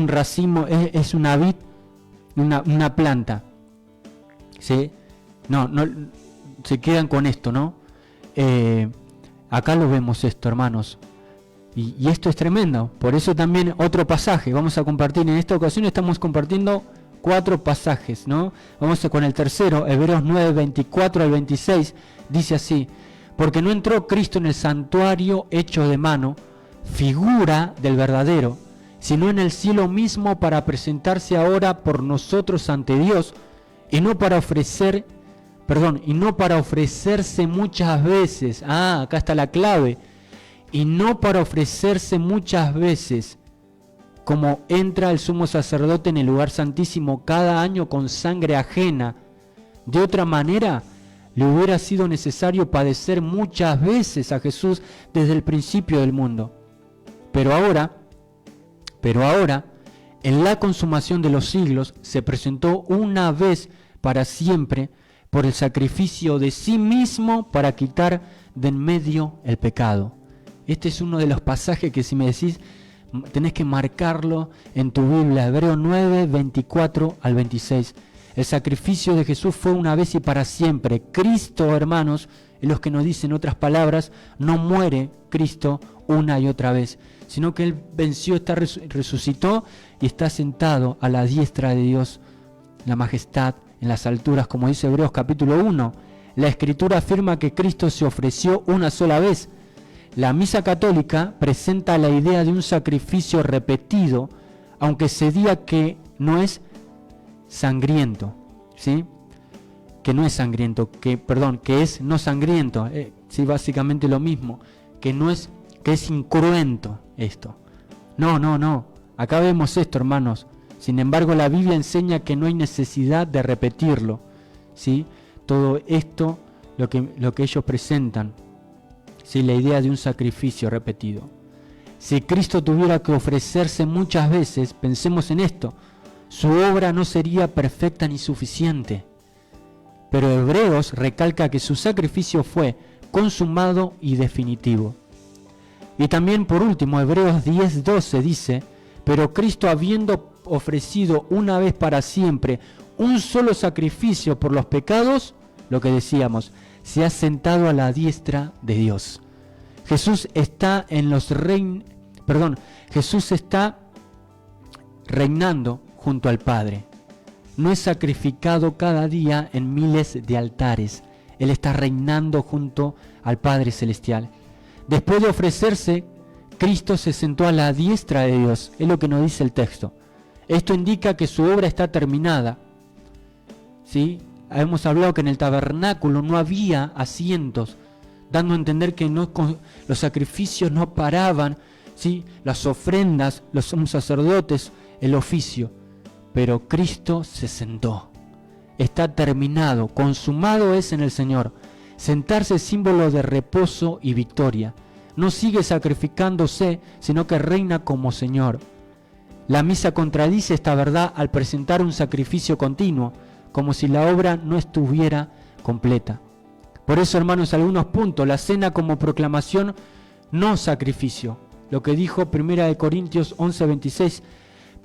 racimo, es una vid, una planta? ¿Sí? No, se quedan con esto, ¿no? Acá lo vemos esto, hermanos. Y esto es tremendo. Por eso también otro pasaje vamos a compartir. En esta ocasión estamos compartiendo 4 pasajes, ¿no? Vamos con el tercero, Hebreos 9:24 al 26. Dice así: porque no entró Cristo en el santuario hecho de mano, figura del verdadero, sino en el cielo mismo, para presentarse ahora por nosotros ante Dios, y no para ofrecerse muchas veces. Acá está la clave. Y no para ofrecerse muchas veces, como entra el sumo sacerdote en el lugar santísimo cada año con sangre ajena. De otra manera, le hubiera sido necesario padecer muchas veces a Jesús desde el principio del mundo. Pero ahora, en la consumación de los siglos, se presentó una vez para siempre por el sacrificio de sí mismo para quitar de en medio el pecado. Este es uno de los pasajes que, si me decís, tenés que marcarlo en tu Biblia. Hebreos 9:24 al 26. El sacrificio de Jesús fue una vez y para siempre. Cristo, hermanos, en los que nos dicen otras palabras, no muere Cristo una y otra vez, sino que Él venció, resucitó y está sentado a la diestra de Dios, la majestad en las alturas, como dice Hebreos capítulo 1. La Escritura afirma que Cristo se ofreció una sola vez. La Misa Católica presenta la idea de un sacrificio repetido, aunque se diga que no es sangriento, ¿sí? Que no es sangriento, que es no sangriento, sí, básicamente lo mismo, que es incruento esto. No, acá vemos esto, hermanos. Sin embargo, la Biblia enseña que no hay necesidad de repetirlo, ¿sí? Todo esto, lo que ellos presentan, ¿sí? La idea de un sacrificio repetido. Si Cristo tuviera que ofrecerse muchas veces, pensemos en esto, su obra no sería perfecta ni suficiente. Pero Hebreos recalca que su sacrificio fue consumado y definitivo. Y también, por último, Hebreos 10:12 dice: pero Cristo, habiendo ofrecido una vez para siempre un solo sacrificio por los pecados, lo que decíamos, se ha sentado a la diestra de Dios. Jesús está reinando junto al Padre. No es sacrificado cada día en miles de altares. Él está reinando junto al Padre Celestial. Después de ofrecerse, Cristo se sentó a la diestra de Dios, es lo que nos dice el texto. Esto indica que su obra está terminada. ¿Sí? Hemos hablado que en el tabernáculo no había asientos, dando a entender que los sacrificios no paraban, ¿sí? Las ofrendas, los sumos sacerdotes, el oficio. Pero Cristo se sentó. Está terminado, consumado es en el Señor. Sentarse es símbolo de reposo y victoria. No sigue sacrificándose, sino que reina como Señor. La misa contradice esta verdad al presentar un sacrificio continuo, como si la obra no estuviera completa. Por eso, hermanos, algunos puntos, la cena como proclamación, no sacrificio. Lo que dijo 1 Corintios 11:26,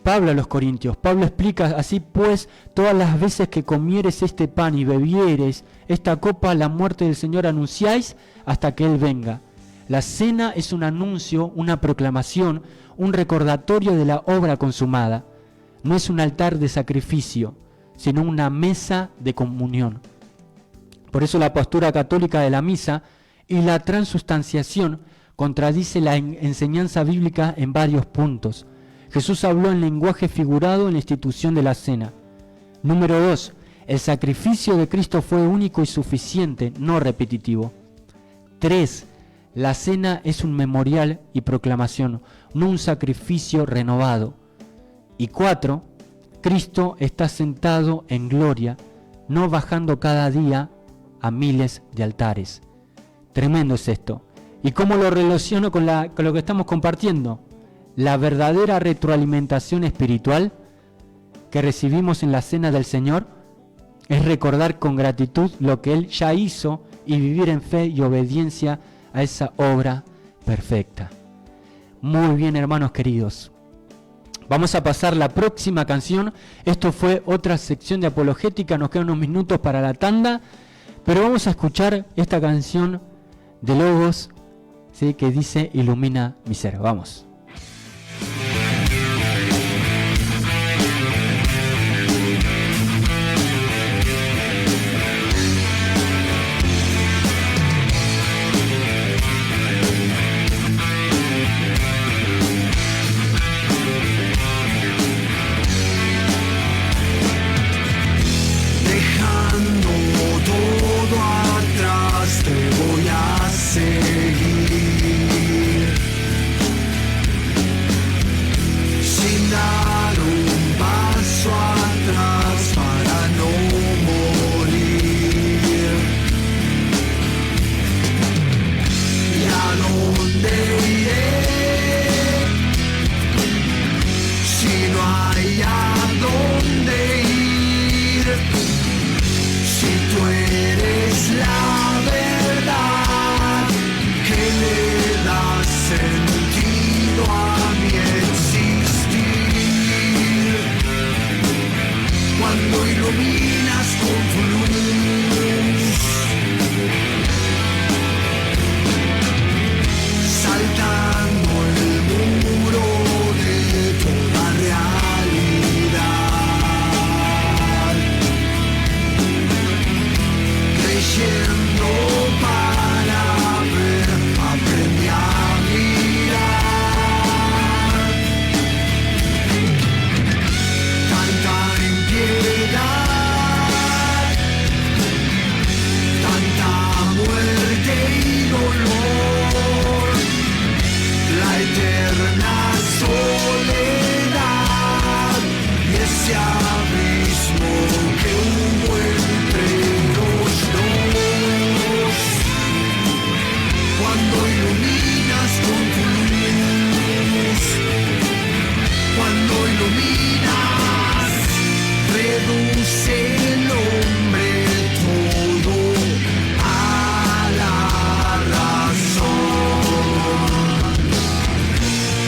Pablo a los Corintios. Pablo explica: así pues, todas las veces que comieres este pan y bebieres esta copa, la muerte del Señor anunciáis hasta que Él venga. La cena es un anuncio, una proclamación, un recordatorio de la obra consumada. No es un altar de sacrificio, sino una mesa de comunión. Por eso la postura católica de la misa y la transustanciación contradice la enseñanza bíblica en varios puntos. Jesús habló en lenguaje figurado en la institución de la cena. Número 2. El sacrificio de Cristo fue único y suficiente, no repetitivo. 3. La cena es un memorial y proclamación, no un sacrificio renovado. Y 4. Cristo está sentado en gloria, no bajando cada día a miles de altares. Tremendo es esto. ¿Y cómo lo relaciono con lo que estamos compartiendo? La verdadera retroalimentación espiritual que recibimos en la cena del Señor es recordar con gratitud lo que Él ya hizo y vivir en fe y obediencia a esa obra perfecta. Muy bien, hermanos queridos. Vamos a pasar la próxima canción. Esto fue otra sección de apologética. Nos quedan unos minutos para la tanda, pero vamos a escuchar esta canción de Logos, ¿sí? Que dice: ilumina mi ser. Vamos.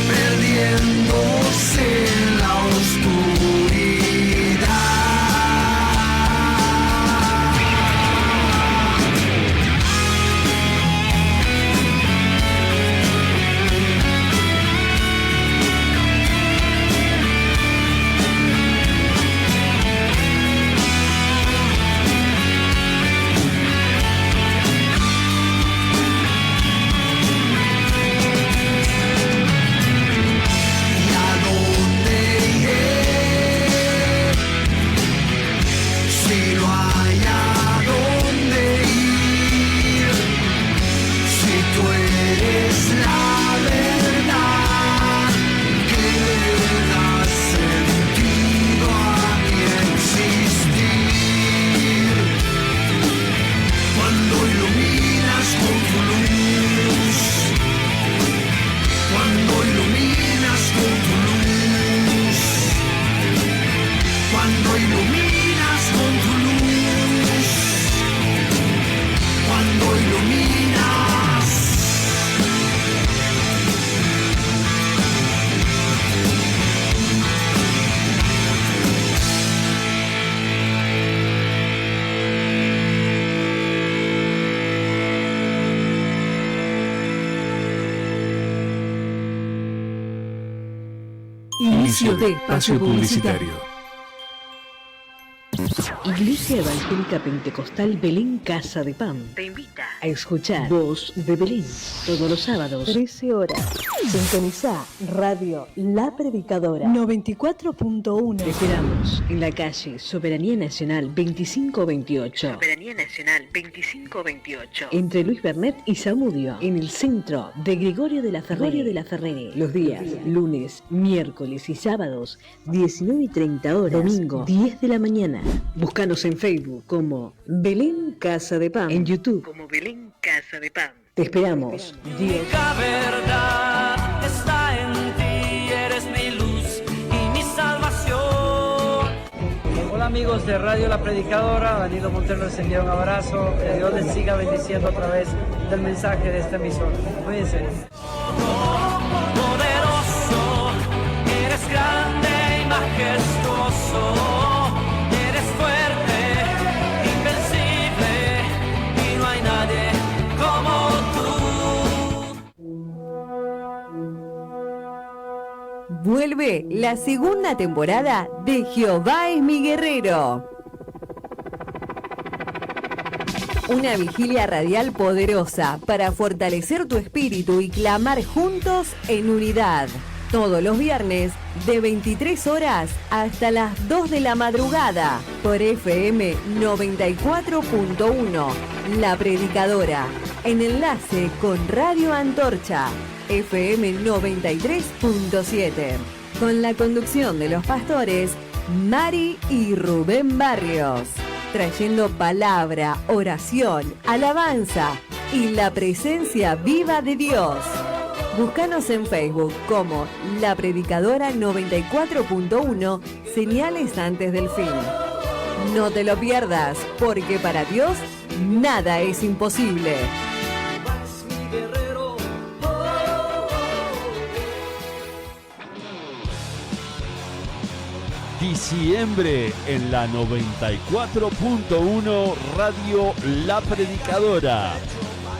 Perdiéndose en la oscuridad. Inicio de espacio publicitario. Iglesia Evangélica Pentecostal Belén Casa de Pan te invita a escuchar Voz de Belén todos los sábados 13 horas. Sintoniza Radio La Predicadora 94.1. Te esperamos en la calle Soberanía Nacional 2528. Soberanía Nacional 2528. Entre Luis Bernet y Zamudio, en el centro de Gregorio de la Ferrere. Los días lunes, miércoles y sábados 19:30 horas. Domingo 10 de la mañana. Búscanos en Facebook como Belén Casa de Pan. En YouTube como Belén Casa de Pan. Te esperamos. Dios. La verdad está en ti, eres mi luz y mi salvación. Hola amigos de Radio La Predicadora, Danilo Montero les envía un abrazo, que Dios les siga bendiciendo a través del mensaje de esta emisora. Cuídense. Poderoso, eres grande y majestuoso. Vuelve la segunda temporada de Jehová es mi guerrero. Una vigilia radial poderosa para fortalecer tu espíritu y clamar juntos en unidad. Todos los viernes de 23 horas hasta las 2 de la madrugada por FM 94.1. La Predicadora, en enlace con Radio Antorcha. FM 93.7, con la conducción de los pastores Mari y Rubén Barrios, trayendo palabra, oración, alabanza y la presencia viva de Dios. Búscanos en Facebook como La Predicadora 94.1, señales antes del fin. No te lo pierdas, porque para Dios nada es imposible. Diciembre en la 94.1 Radio La Predicadora.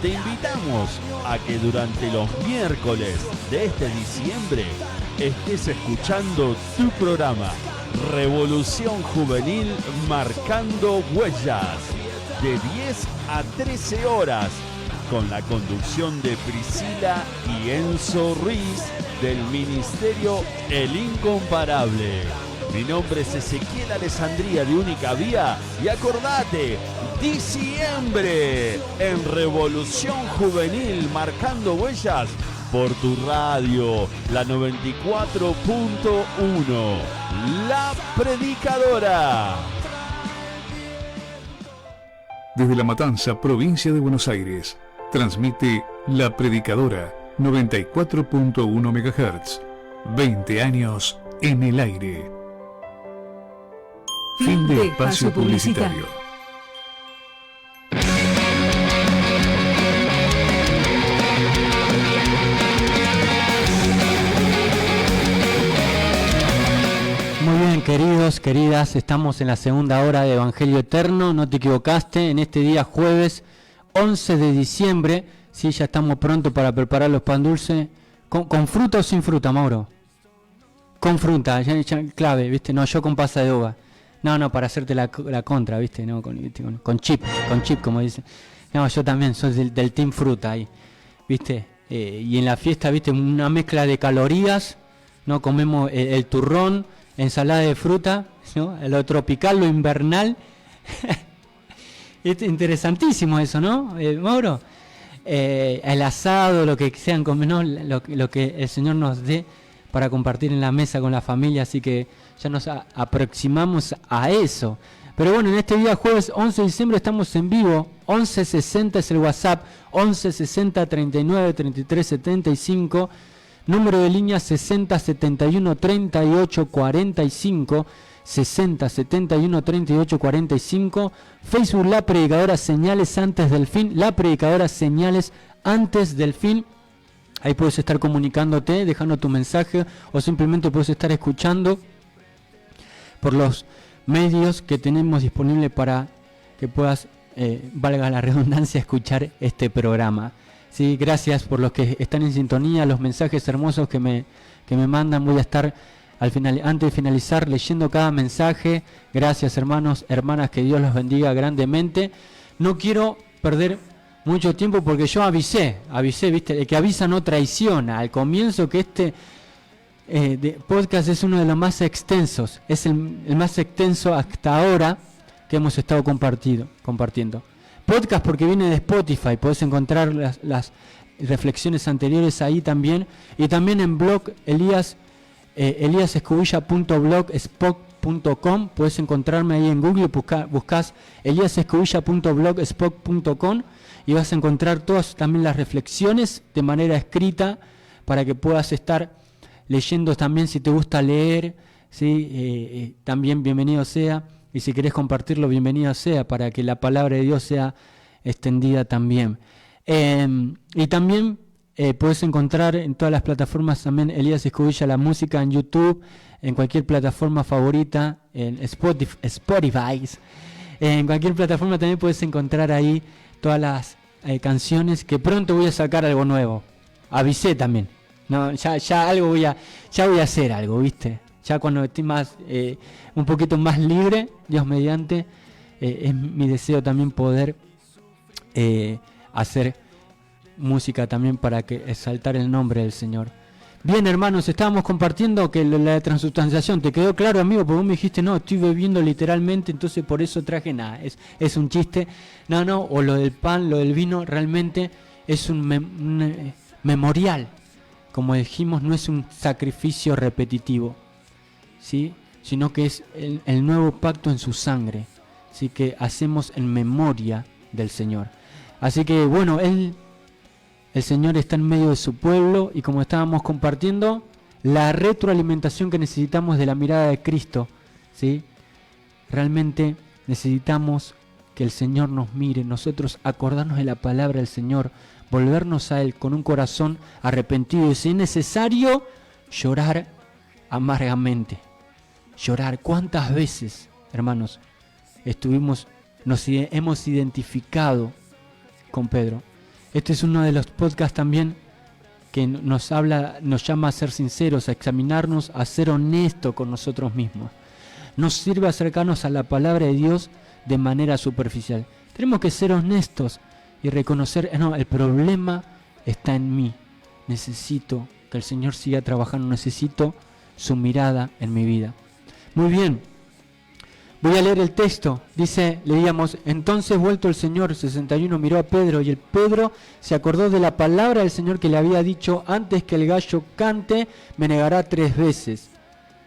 Te invitamos a que durante los miércoles de este diciembre estés escuchando tu programa Revolución Juvenil Marcando Huellas, de 10 a 13 horas, con la conducción de Priscila y Enzo Ruiz del Ministerio El Incomparable. Mi nombre es Ezequiel Alessandría de Única Vía y acordate, diciembre en Revolución Juvenil Marcando Huellas por tu radio, la 94.1, La Predicadora. Desde La Matanza, provincia de Buenos Aires, transmite La Predicadora 94.1 MHz. 20 años en el aire. Fin de espacio publicitario. Muy bien, queridos, queridas, estamos en la segunda hora de Evangelio Eterno, no te equivocaste, en este día jueves 11 de diciembre, sí, ya estamos pronto para preparar los pan dulces, ¿con fruta o sin fruta, Mauro? Con fruta, ya clave, ¿viste? No, yo con pasa de uva. No, para hacerte la contra, ¿viste? No, con chip, como dice. No, yo también soy del team fruta ahí, ¿viste? Y en la fiesta, ¿viste? Una mezcla de calorías, ¿no? Comemos el turrón, ensalada de fruta, ¿no? Lo tropical, lo invernal. Es interesantísimo eso, ¿no, Mauro? El asado, lo que sean comer, ¿no? Lo que el Señor nos dé para compartir en la mesa con la familia, así que ya nos aproximamos a eso. Pero bueno, en este día jueves 11 de diciembre estamos en vivo. 1160 es el WhatsApp, 1160 39 33 75, número de línea 60 71 38 45, 60 71 38 45, Facebook La Predicadora Señales Antes del Fin, La Predicadora Señales Antes del Fin. Ahí puedes estar comunicándote, dejando tu mensaje, o simplemente puedes estar escuchando por los medios que tenemos disponibles para que puedas, valga la redundancia, escuchar este programa. Sí, gracias por los que están en sintonía, los mensajes hermosos que me mandan. Voy a estar antes de finalizar, leyendo cada mensaje. Gracias, hermanos, hermanas, que Dios los bendiga grandemente. No quiero perder mucho tiempo porque yo avisé, viste, el que avisa no traiciona. Al comienzo que este podcast es uno de los más extensos, es el más extenso hasta ahora que hemos estado compartiendo. Podcast porque viene de Spotify, podés encontrar las reflexiones anteriores ahí también, y también en blog eliasescobilla.blogspot.com, podés encontrarme ahí en Google, buscás eliasescobilla.blogspot.com y vas a encontrar todas también las reflexiones de manera escrita para que puedas estar leyendo también. Si te gusta leer, ¿sí? También bienvenido sea, y si querés compartirlo, bienvenido sea, para que la palabra de Dios sea extendida también. Y también puedes encontrar en todas las plataformas también Elías Escobilla la música, en YouTube, en cualquier plataforma favorita, en Spotify. En cualquier plataforma también puedes encontrar ahí todas las canciones, que pronto voy a sacar algo nuevo. Avisé también. No, ya algo voy a hacer algo, ¿viste? Ya cuando esté más un poquito más libre, Dios mediante, es mi deseo también poder hacer música también para que exaltar el nombre del Señor. Bien, hermanos, estábamos compartiendo que la transubstanciación, ¿te quedó claro, amigo? Porque vos me dijiste, no, estoy bebiendo literalmente, entonces por eso traje nada, es un chiste. No, o lo del pan, lo del vino, realmente es un memorial. Como dijimos, no es un sacrificio repetitivo, ¿sí? Sino que es el nuevo pacto en su sangre, ¿sí? Que hacemos en memoria del Señor. Así que bueno, el Señor está en medio de su pueblo, y como estábamos compartiendo, la retroalimentación que necesitamos de la mirada de Cristo, ¿sí? Realmente necesitamos que el Señor nos mire, nosotros acordarnos de la palabra del Señor, volvernos a Él con un corazón arrepentido, y si es necesario, llorar amargamente. Llorar. ¿Cuántas veces, hermanos, nos hemos identificado con Pedro? Este es uno de los podcasts también que nos llama a ser sinceros, a examinarnos, a ser honestos con nosotros mismos. Nos sirve acercarnos a la palabra de Dios de manera superficial. Tenemos que ser honestos y reconocer, no, el problema está en mí. Necesito que el Señor siga trabajando, necesito su mirada en mi vida. Muy bien. Voy a leer el texto. Leíamos, entonces vuelto el Señor, 61, miró a Pedro, y el Pedro se acordó de la palabra del Señor que le había dicho, antes que el gallo cante, me negará 3 veces.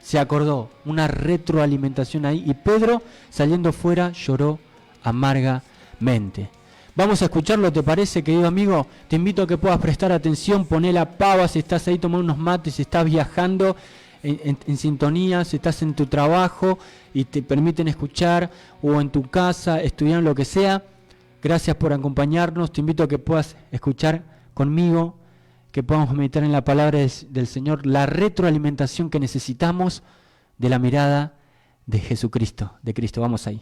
Se acordó, una retroalimentación ahí, y Pedro, saliendo fuera, lloró amargamente. Vamos a escucharlo, ¿te parece, querido amigo? Te invito a que puedas prestar atención, poné la pava si estás ahí tomando unos mates, si estás viajando en sintonía, si estás en tu trabajo y te permiten escuchar, o en tu casa, estudiar, lo que sea. Gracias por acompañarnos, te invito a que puedas escuchar conmigo, que podamos meditar en la palabra del Señor, la retroalimentación que necesitamos de la mirada de Jesucristo, de Cristo. Vamos ahí.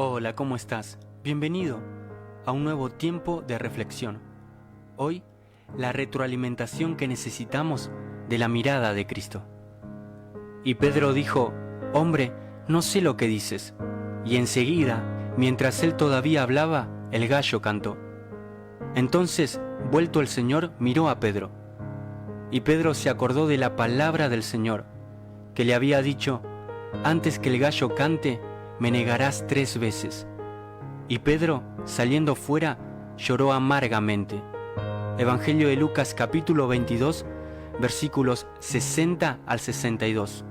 Hola, ¿cómo estás? Bienvenido a un nuevo tiempo de reflexión. Hoy, la retroalimentación que necesitamos de la mirada de Cristo. Y Pedro dijo, hombre, no sé lo que dices. Y enseguida, mientras él todavía hablaba, el gallo cantó. Entonces, vuelto el Señor, miró a Pedro. Y Pedro se acordó de la palabra del Señor, que le había dicho, antes que el gallo cante, me negarás 3 veces. Y Pedro, saliendo fuera, lloró amargamente. Evangelio de Lucas capítulo 22, versículos 60 al 62.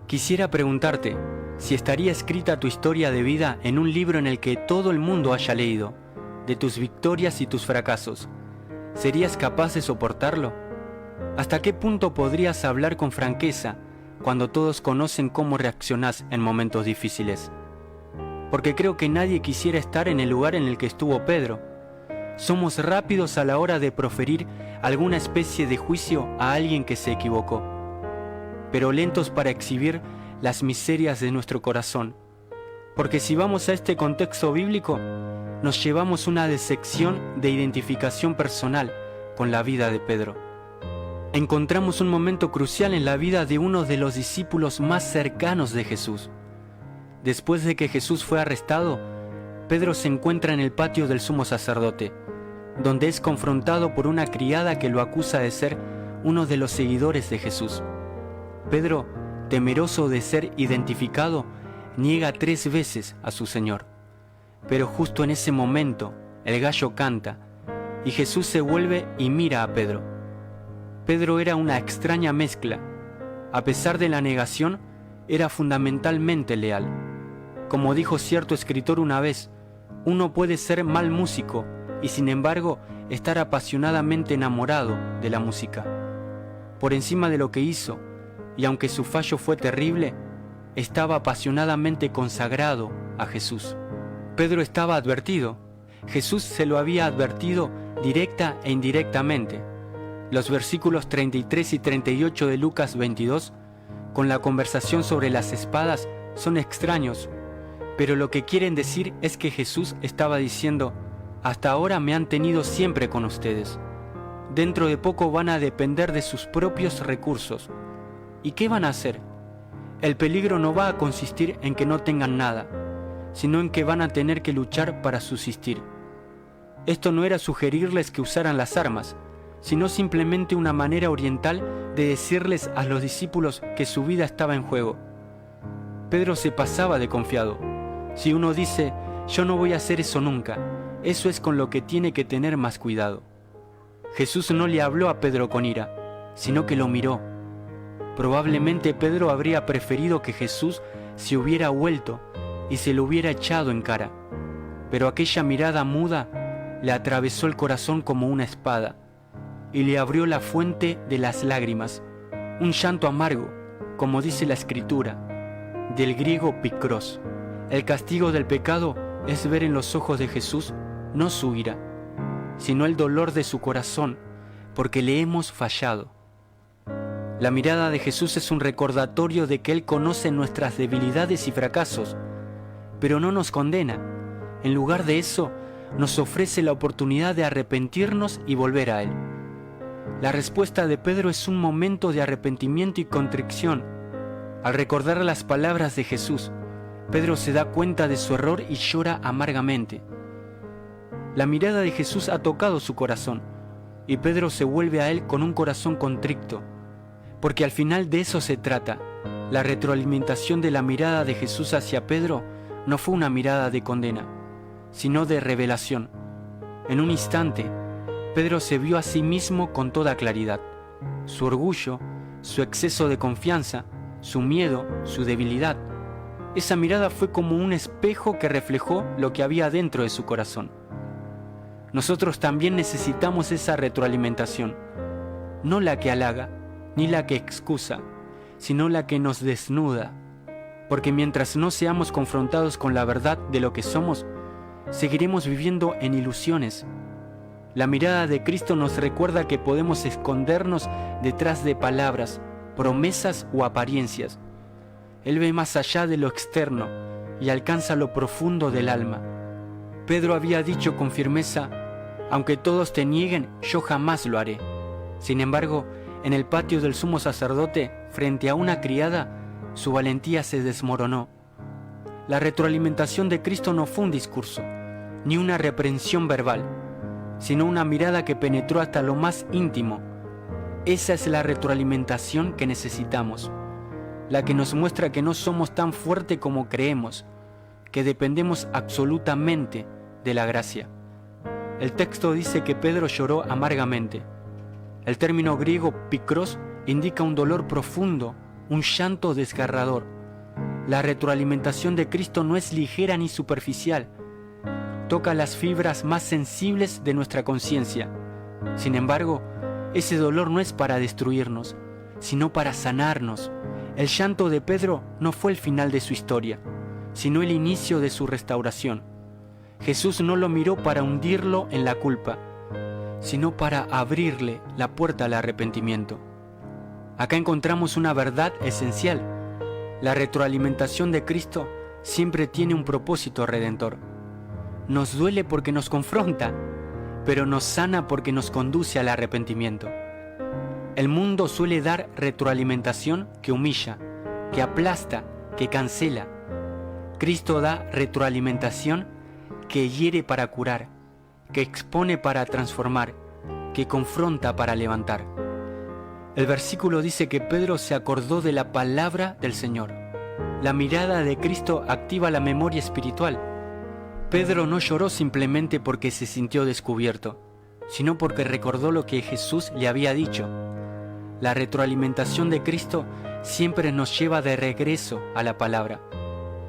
Quisiera preguntarte si estaría escrita tu historia de vida en un libro en el que todo el mundo haya leído, de tus victorias y tus fracasos. ¿Serías capaz de soportarlo? ¿Hasta qué punto podrías hablar con franqueza cuando todos conocen cómo reaccionás en momentos difíciles? Porque creo que nadie quisiera estar en el lugar en el que estuvo Pedro. somos rápidos a la hora de proferir alguna especie de juicio a alguien que se equivocó, pero lentos para exhibir las miserias de nuestro corazón. Porque si vamos a este contexto bíblico, nos llevamos una decepción de identificación personal con la vida de Pedro. Encontramos un momento crucial en la vida de uno de los discípulos más cercanos de Jesús. Después de que Jesús fue arrestado, Pedro se encuentra en el patio del sumo sacerdote, donde es confrontado por una criada que lo acusa de ser uno de los seguidores de Jesús. Pedro, temeroso de ser identificado, niega 3 veces a su Señor. Pero justo en ese momento, el gallo canta, y Jesús se vuelve y mira a Pedro. Pedro era una extraña mezcla. A pesar de la negación, era fundamentalmente leal. Como dijo cierto escritor una vez, uno puede ser mal músico y sin embargo estar apasionadamente enamorado de la música. Por encima de lo que hizo, y aunque su fallo fue terrible, estaba apasionadamente consagrado a Jesús. Pedro estaba advertido. Jesús se lo había advertido directa e indirectamente. Los versículos 33 y 38 de Lucas 22, con la conversación sobre las espadas, son extraños, pero lo que quieren decir es que Jesús estaba diciendo: hasta ahora me han tenido siempre con ustedes. Dentro de poco van a depender de sus propios recursos. ¿Y qué van a hacer? El peligro no va a consistir en que no tengan nada, sino en que van a tener que luchar para subsistir. Esto no era sugerirles que usaran las armas, sino simplemente una manera oriental de decirles a los discípulos que su vida estaba en juego. Pedro se pasaba de confiado. Si uno dice, yo no voy a hacer eso nunca, eso es con lo que tiene que tener más cuidado. Jesús no le habló a Pedro con ira, sino que lo miró. Probablemente Pedro habría preferido que Jesús se hubiera vuelto y se lo hubiera echado en cara, pero aquella mirada muda le atravesó el corazón como una espada y le abrió la fuente de las lágrimas, un llanto amargo, como dice la Escritura, del griego pikros. El castigo del pecado es ver en los ojos de Jesús no su ira, sino el dolor de su corazón, porque le hemos fallado. La mirada de Jesús es un recordatorio de que Él conoce nuestras debilidades y fracasos, pero no nos condena. En lugar de eso, nos ofrece la oportunidad de arrepentirnos y volver a Él. La respuesta de Pedro es un momento de arrepentimiento y contrición. Al recordar las palabras de Jesús, Pedro se da cuenta de su error y llora amargamente. La mirada de Jesús ha tocado su corazón, y Pedro se vuelve a Él con un corazón contrito, porque al final de eso se trata. La retroalimentación de la mirada de Jesús hacia Pedro no fue una mirada de condena, sino de revelación. En un instante, Pedro se vio a sí mismo con toda claridad. Su orgullo, su exceso de confianza, su miedo, su debilidad. Esa mirada fue como un espejo que reflejó lo que había dentro de su corazón. Nosotros también necesitamos esa retroalimentación, no la que halaga, ni la que excusa, sino la que nos desnuda. Porque mientras no seamos confrontados con la verdad de lo que somos, seguiremos viviendo en ilusiones. La mirada de Cristo nos recuerda que podemos escondernos detrás de palabras, promesas o apariencias. Él ve más allá de lo externo y alcanza lo profundo del alma. Pedro había dicho con firmeza, aunque todos te nieguen, yo jamás lo haré. Sin embargo, en el patio del sumo sacerdote, frente a una criada, su valentía se desmoronó. La retroalimentación de Cristo no fue un discurso, ni una reprensión verbal, sino una mirada que penetró hasta lo más íntimo. Esa es la retroalimentación que necesitamos, la que nos muestra que no somos tan fuertes como creemos, que dependemos absolutamente de la gracia. El texto dice que Pedro lloró amargamente. El término griego pikros indica un dolor profundo, un llanto desgarrador. La retroalimentación de Cristo no es ligera ni superficial. Toca las fibras más sensibles de nuestra conciencia. Sin embargo, ese dolor no es para destruirnos, sino para sanarnos. El llanto de Pedro no fue el final de su historia, sino el inicio de su restauración. Jesús no lo miró para hundirlo en la culpa, sino para abrirle la puerta al arrepentimiento. Acá encontramos una verdad esencial. La retroalimentación de Cristo siempre tiene un propósito redentor. Nos duele porque nos confronta, pero nos sana porque nos conduce al arrepentimiento. El mundo suele dar retroalimentación que humilla, que aplasta, que cancela. Cristo da retroalimentación que hiere para curar, que expone para transformar, que confronta para levantar. El versículo dice que Pedro se acordó de la palabra del Señor. La mirada de Cristo activa la memoria espiritual. Pedro no lloró simplemente porque se sintió descubierto, sino porque recordó lo que Jesús le había dicho. La retroalimentación de Cristo siempre nos lleva de regreso a la palabra.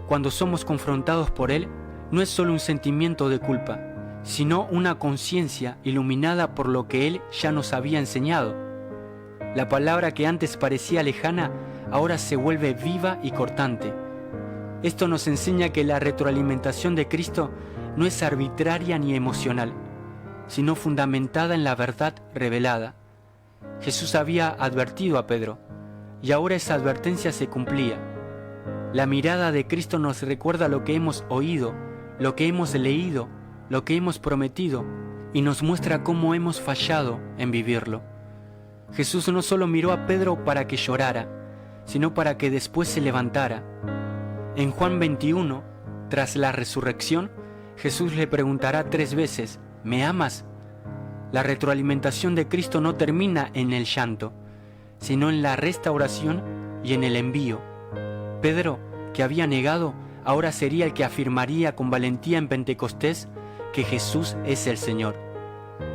Cuando somos confrontados por Él, no es solo un sentimiento de culpa, sino una conciencia iluminada por lo que Él ya nos había enseñado. La palabra que antes parecía lejana, ahora se vuelve viva y cortante. Esto nos enseña que la retroalimentación de Cristo no es arbitraria ni emocional, sino fundamentada en la verdad revelada. Jesús había advertido a Pedro, y ahora esa advertencia se cumplía. La mirada de Cristo nos recuerda lo que hemos oído, lo que hemos leído, lo que hemos prometido, y nos muestra cómo hemos fallado en vivirlo. Jesús no solo miró a Pedro para que llorara, sino para que después se levantara. En Juan 21, tras la resurrección, Jesús le preguntará 3 veces, ¿me amas? La retroalimentación de Cristo no termina en el llanto, sino en la restauración y en el envío. Pedro, que había negado, ahora sería el que afirmaría con valentía en Pentecostés que Jesús es el Señor.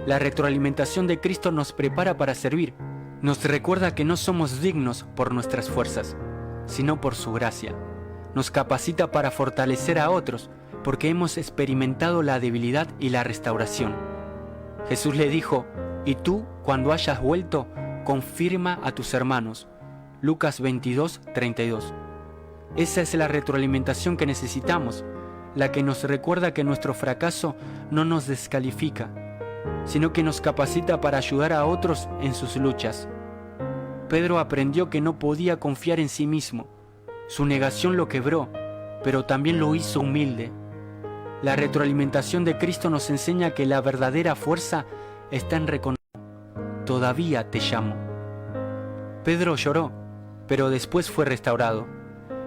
La retroalimentación de Cristo nos prepara para servir. Nos recuerda que no somos dignos por nuestras fuerzas, sino por su gracia. Nos capacita para fortalecer a otros, porque hemos experimentado la debilidad y la restauración. Jesús le dijo, y tú, cuando hayas vuelto, confirma a tus hermanos. Lucas 22, 32. Esa es la retroalimentación que necesitamos, la que nos recuerda que nuestro fracaso no nos descalifica, sino que nos capacita para ayudar a otros en sus luchas. Pedro aprendió que no podía confiar en sí mismo. Su negación lo quebró, pero también lo hizo humilde. La retroalimentación de Cristo nos enseña que la verdadera fuerza está en reconocer, todavía te llamo. Pedro lloró, pero después fue restaurado.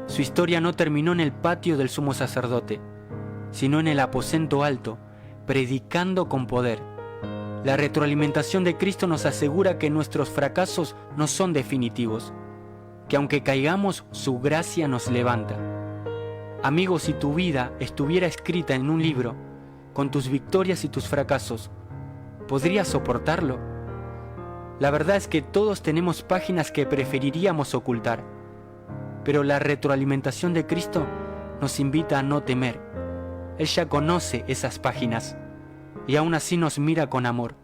Su historia no terminó en el patio del sumo sacerdote, sino en el aposento alto, predicando con poder. La retroalimentación de Cristo nos asegura que nuestros fracasos no son definitivos, que aunque caigamos, su gracia nos levanta. Amigo, si tu vida estuviera escrita en un libro, con tus victorias y tus fracasos, ¿podrías soportarlo? La verdad es que todos tenemos páginas que preferiríamos ocultar, pero la retroalimentación de Cristo nos invita a no temer. Él ya conoce esas páginas y aún así nos mira con amor.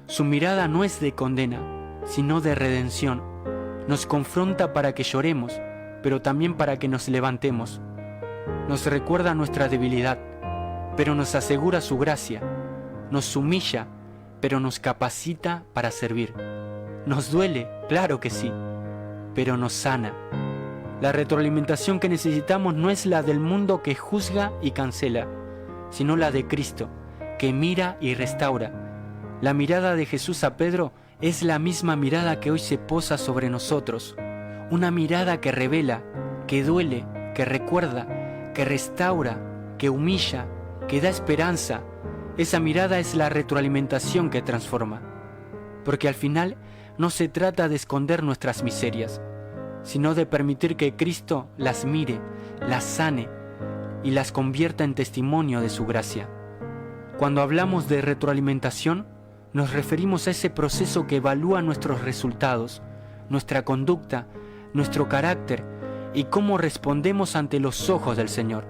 Su mirada no es de condena, sino de redención. Nos confronta para que lloremos, pero también para que nos levantemos. Nos recuerda nuestra debilidad, pero nos asegura su gracia. Nos humilla, pero nos capacita para servir. Nos duele, claro que sí, pero nos sana. La retroalimentación que necesitamos no es la del mundo que juzga y cancela, sino la de Cristo, que mira y restaura. La mirada de Jesús a Pedro es la misma mirada que hoy se posa sobre nosotros. Una mirada que revela, que duele, que recuerda, que restaura, que humilla, que da esperanza. Esa mirada es la retroalimentación que transforma. Porque al final no se trata de esconder nuestras miserias, sino de permitir que Cristo las mire, las sane y las convierta en testimonio de su gracia. Cuando hablamos de retroalimentación, nos referimos a ese proceso que evalúa nuestros resultados, nuestra conducta, nuestro carácter y cómo respondemos ante los ojos del Señor.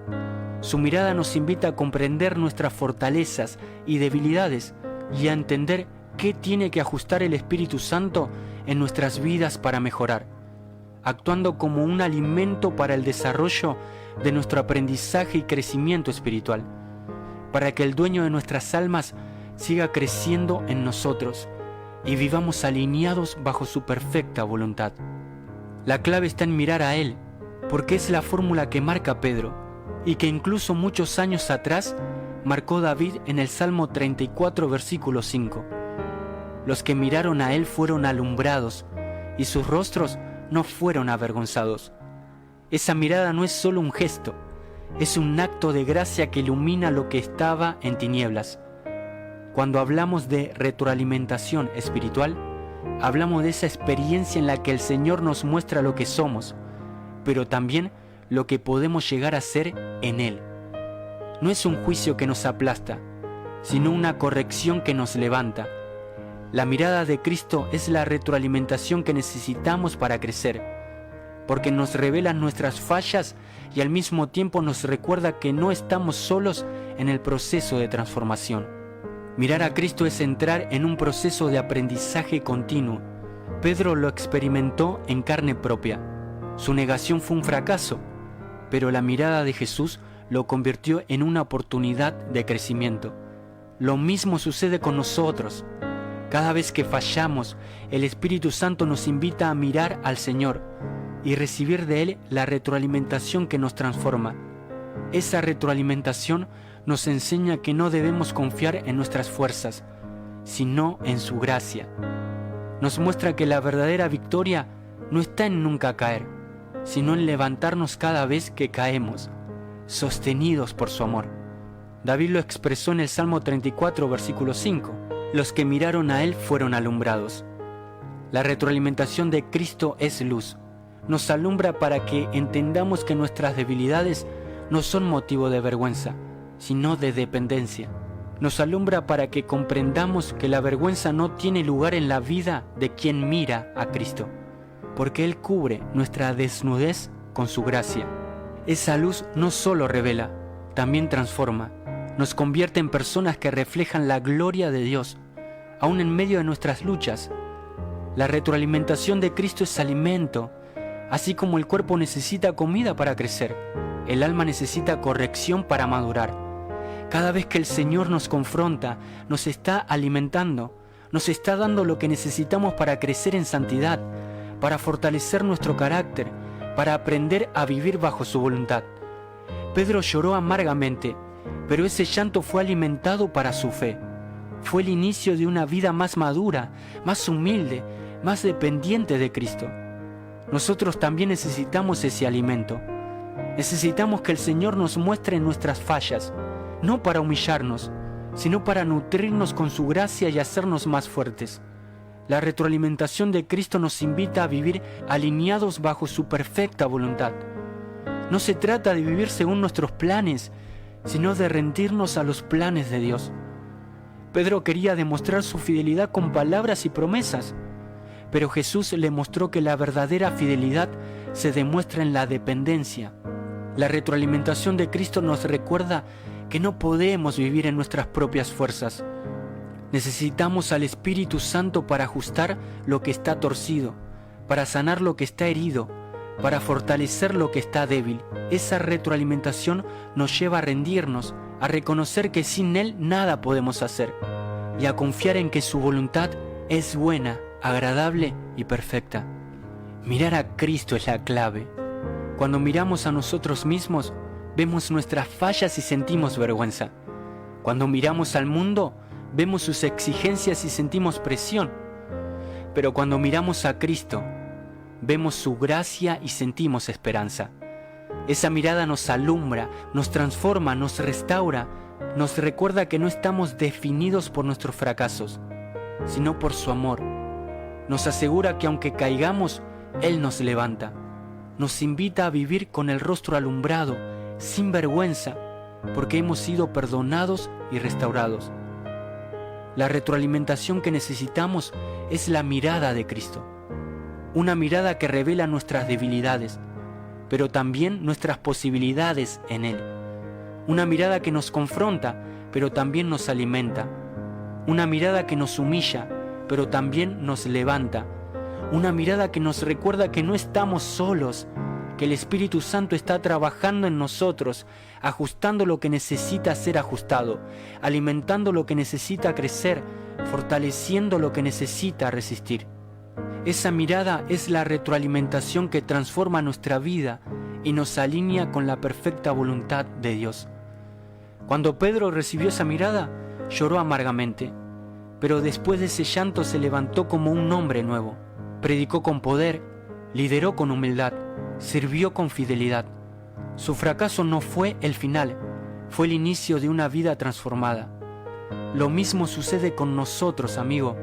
Su mirada nos invita a comprender nuestras fortalezas y debilidades y a entender qué tiene que ajustar el Espíritu Santo en nuestras vidas para mejorar, actuando como un alimento para el desarrollo de nuestro aprendizaje y crecimiento espiritual. para que el dueño de nuestras almas siga creciendo en nosotros y vivamos alineados bajo su perfecta voluntad. La clave está en mirar a Él, porque es la fórmula que marca Pedro y que incluso muchos años atrás marcó David en el Salmo 34, versículo 5. Los que miraron a Él fueron alumbrados y sus rostros no fueron avergonzados. Esa mirada no es solo un gesto, es un acto de gracia que ilumina lo que estaba en tinieblas. Cuando hablamos de retroalimentación espiritual, hablamos de esa experiencia en la que el Señor nos muestra lo que somos, pero también lo que podemos llegar a ser en Él. No es un juicio que nos aplasta, sino una corrección que nos levanta. La mirada de Cristo es la retroalimentación que necesitamos para crecer, porque nos revela nuestras fallas y al mismo tiempo nos recuerda que no estamos solos en el proceso de transformación. Mirar a Cristo es entrar en un proceso de aprendizaje continuo. Pedro lo experimentó en carne propia. Su negación fue un fracaso, pero la mirada de Jesús lo convirtió en una oportunidad de crecimiento. Lo mismo sucede con nosotros. Cada vez que fallamos, el Espíritu Santo nos invita a mirar al Señor y recibir de Él la retroalimentación que nos transforma. Esa retroalimentación nos enseña que no debemos confiar en nuestras fuerzas, sino en su gracia. Nos muestra que la verdadera victoria no está en nunca caer, sino en levantarnos cada vez que caemos, sostenidos por su amor. David lo expresó en el Salmo 34, versículo 5. Los que miraron a Él fueron alumbrados. La retroalimentación de Cristo es luz. Nos alumbra para que entendamos que nuestras debilidades no son motivo de vergüenza, sino de dependencia. Nos alumbra para que comprendamos que la vergüenza no tiene lugar en la vida de quien mira a Cristo, porque Él cubre nuestra desnudez con su gracia. Esa luz no solo revela, también transforma. Nos convierte en personas que reflejan la gloria de Dios, aún en medio de nuestras luchas. La retroalimentación de Cristo es alimento. Así como el cuerpo necesita comida para crecer, el alma necesita corrección para madurar. Cada vez que el Señor nos confronta, nos está alimentando, nos está dando lo que necesitamos para crecer en santidad, para fortalecer nuestro carácter, para aprender a vivir bajo su voluntad. Pedro lloró amargamente, pero ese llanto fue alimentado para su fe. Fue el inicio de una vida más madura, más humilde, más dependiente de Cristo. Nosotros también necesitamos ese alimento. Necesitamos que el Señor nos muestre nuestras fallas, no para humillarnos, sino para nutrirnos con su gracia y hacernos más fuertes. La retroalimentación de Cristo nos invita a vivir alineados bajo su perfecta voluntad. No se trata de vivir según nuestros planes, sino de rendirnos a los planes de Dios. Pedro quería demostrar su fidelidad con palabras y promesas, pero Jesús le mostró que la verdadera fidelidad se demuestra en la dependencia. La retroalimentación de Cristo nos recuerda que no podemos vivir en nuestras propias fuerzas. Necesitamos al Espíritu Santo para ajustar lo que está torcido, para sanar lo que está herido, para fortalecer lo que está débil. Esa retroalimentación nos lleva a rendirnos, a reconocer que sin Él nada podemos hacer y a confiar en que su voluntad es buena, agradable y perfecta. Mirar a Cristo es la clave. Cuando miramos a nosotros mismos, vemos nuestras fallas y sentimos vergüenza. Cuando miramos al mundo, vemos sus exigencias y sentimos presión. Pero cuando miramos a Cristo, vemos su gracia y sentimos esperanza. Esa mirada nos alumbra, nos transforma, nos restaura, nos recuerda que no estamos definidos por nuestros fracasos, sino por su amor. Nos asegura que aunque caigamos, Él nos levanta. Nos invita a vivir con el rostro alumbrado, sin vergüenza, porque hemos sido perdonados y restaurados. La retroalimentación que necesitamos es la mirada de Cristo. Una mirada que revela nuestras debilidades, pero también nuestras posibilidades en Él. Una mirada que nos confronta, pero también nos alimenta. Una mirada que nos humilla, pero también nos levanta. Una mirada que nos recuerda que no estamos solos, que el Espíritu Santo está trabajando en nosotros, ajustando lo que necesita ser ajustado, alimentando lo que necesita crecer, fortaleciendo lo que necesita resistir. Esa mirada es la retroalimentación que transforma nuestra vida y nos alinea con la perfecta voluntad de Dios. Cuando Pedro recibió esa mirada, lloró amargamente, pero después de ese llanto se levantó como un hombre nuevo. Predicó con poder, lideró con humildad, sirvió con fidelidad. Su fracaso no fue el final, fue el inicio de una vida transformada. Lo mismo sucede con nosotros, amigo.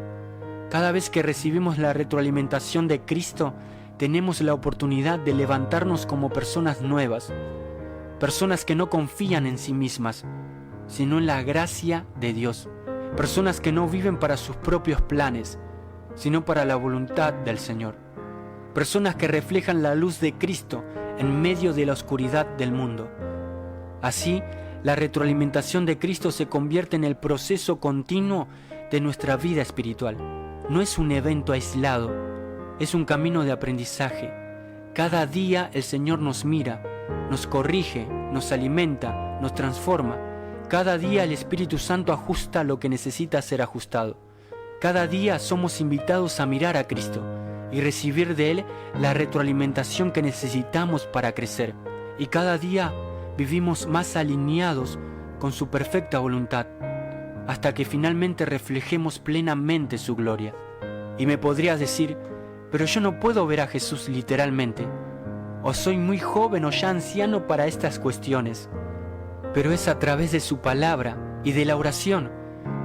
Cada vez que recibimos la retroalimentación de Cristo, tenemos la oportunidad de levantarnos como personas nuevas, personas que no confían en sí mismas, sino en la gracia de Dios, personas que no viven para sus propios planes, sino para la voluntad del Señor, personas que reflejan la luz de Cristo en medio de la oscuridad del mundo. Así, la retroalimentación de Cristo se convierte en el proceso continuo de nuestra vida espiritual. No es un evento aislado, es un camino de aprendizaje. Cada día el Señor nos mira, nos corrige, nos alimenta, nos transforma. Cada día el Espíritu Santo ajusta lo que necesita ser ajustado. Cada día somos invitados a mirar a Cristo y recibir de Él la retroalimentación que necesitamos para crecer. Y cada día vivimos más alineados con su perfecta voluntad, hasta que finalmente reflejemos plenamente su gloria. Y me podrías decir, pero yo no puedo ver a Jesús literalmente, o soy muy joven o ya anciano para estas cuestiones. Pero es a través de su palabra y de la oración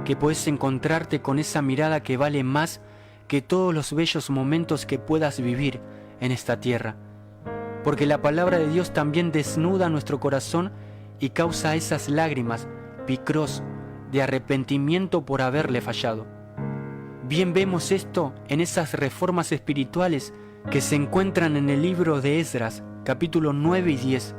que puedes encontrarte con esa mirada que vale más que todos los bellos momentos que puedas vivir en esta tierra. Porque la palabra de Dios también desnuda nuestro corazón y causa esas lágrimas, picros, de arrepentimiento por haberle fallado. Bien vemos esto en esas reformas espirituales que se encuentran en el libro de Esdras, capítulo 9 y 10,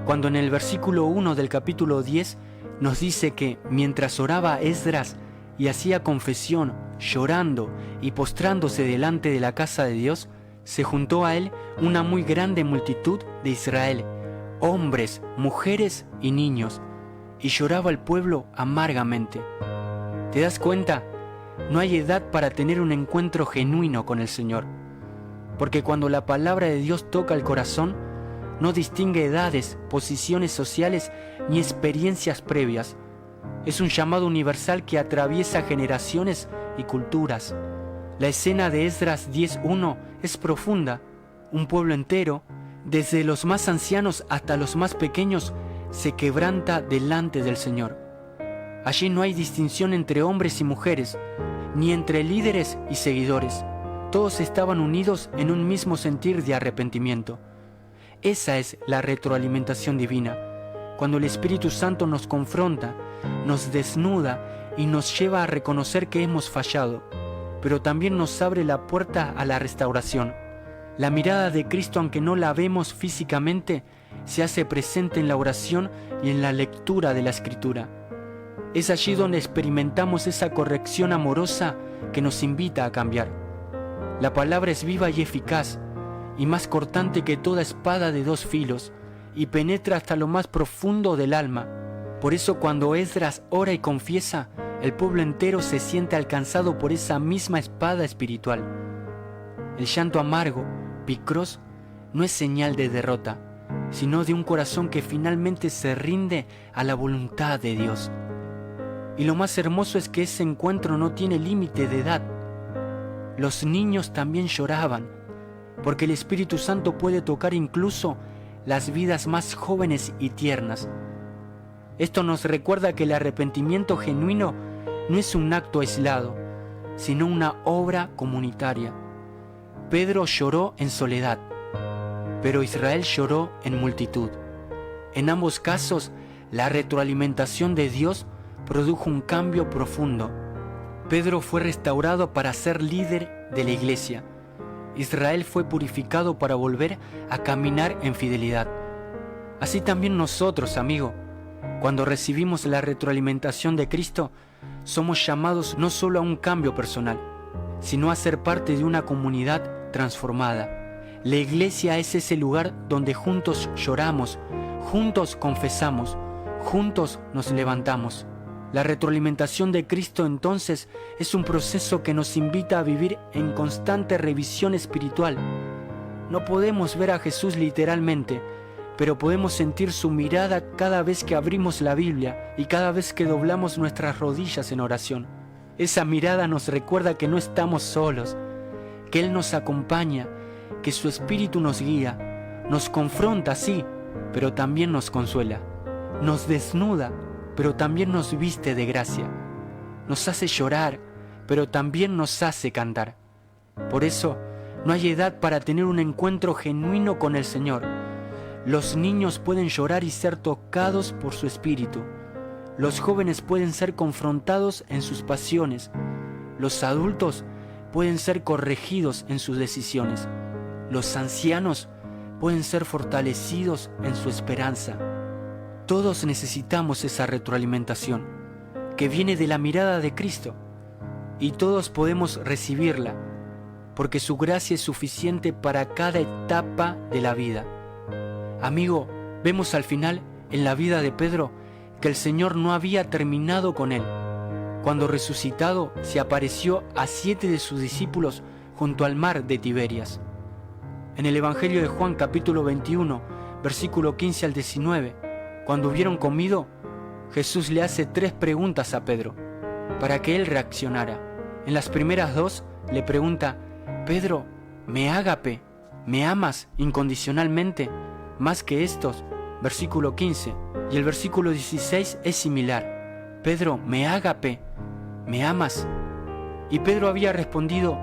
cuando en el versículo 1 del capítulo 10 nos dice que mientras oraba Esdras y hacía confesión, llorando y postrándose delante de la casa de Dios, se juntó a él una muy grande multitud de Israel, hombres, mujeres y niños, y lloraba el pueblo amargamente. ¿Te das cuenta? No hay edad para tener un encuentro genuino con el Señor, porque cuando la palabra de Dios toca el corazón, no distingue edades, posiciones sociales ni experiencias previas. Es un llamado universal que atraviesa generaciones y culturas. La escena de Esdras 10:1 es profunda. Un pueblo entero, desde los más ancianos hasta los más pequeños, se quebranta delante del Señor. Allí no hay distinción entre hombres y mujeres, ni entre líderes y seguidores. Todos estaban unidos en un mismo sentir de arrepentimiento. Esa es la retroalimentación divina, cuando el Espíritu Santo nos confronta, nos desnuda y nos lleva a reconocer que hemos fallado, pero también nos abre la puerta a la restauración. La mirada de Cristo, aunque no la vemos físicamente, se hace presente en la oración y en la lectura de la Escritura. Es allí donde experimentamos esa corrección amorosa que nos invita a cambiar. La palabra es viva y eficaz, y más cortante que toda espada de dos filos, y penetra hasta lo más profundo del alma. Por eso cuando Esdras ora y confiesa, el pueblo entero se siente alcanzado por esa misma espada espiritual. El llanto amargo, picros, no es señal de derrota, sino de un corazón que finalmente se rinde a la voluntad de Dios. Y lo más hermoso es que ese encuentro no tiene límite de edad. Los niños también lloraban, porque el Espíritu Santo puede tocar incluso las vidas más jóvenes y tiernas. Esto nos recuerda que el arrepentimiento genuino no es un acto aislado, sino una obra comunitaria. Pedro lloró en soledad, pero Israel lloró en multitud. En ambos casos, la retroalimentación de Dios produjo un cambio profundo. Pedro fue restaurado para ser líder de la iglesia. Israel fue purificado para volver a caminar en fidelidad. Así también nosotros, amigo, cuando recibimos la retroalimentación de Cristo, somos llamados no solo a un cambio personal, sino a ser parte de una comunidad transformada. La iglesia es ese lugar donde juntos lloramos, juntos confesamos, juntos nos levantamos. La retroalimentación de Cristo entonces es un proceso que nos invita a vivir en constante revisión espiritual. No podemos ver a Jesús literalmente, pero podemos sentir su mirada cada vez que abrimos la Biblia y cada vez que doblamos nuestras rodillas en oración. Esa mirada nos recuerda que no estamos solos, que Él nos acompaña, que su Espíritu nos guía, nos confronta, sí, pero también nos consuela, nos desnuda, pero también nos viste de gracia, nos hace llorar, pero también nos hace cantar. Por eso, no hay edad para tener un encuentro genuino con el Señor. Los niños pueden llorar y ser tocados por su Espíritu. Los jóvenes pueden ser confrontados en sus pasiones. Los adultos pueden ser corregidos en sus decisiones. Los ancianos pueden ser fortalecidos en su esperanza. Todos necesitamos esa retroalimentación que viene de la mirada de Cristo, y todos podemos recibirla porque su gracia es suficiente para cada etapa de la vida. Amigo, vemos al final en la vida de Pedro que el Señor no había terminado con él. Cuando resucitado se apareció a 7 de sus discípulos junto al mar de Tiberias. En el Evangelio de Juan capítulo 21, versículo 15 al 19, cuando hubieron comido, Jesús le hace 3 preguntas a Pedro para que él reaccionara. En las primeras 2 le pregunta: Pedro, ¿me ágape? ¿Me amas incondicionalmente más que estos? Versículo 15. Y el versículo 16 es similar. Pedro, ¿me ágape? ¿Me amas? Y Pedro había respondido: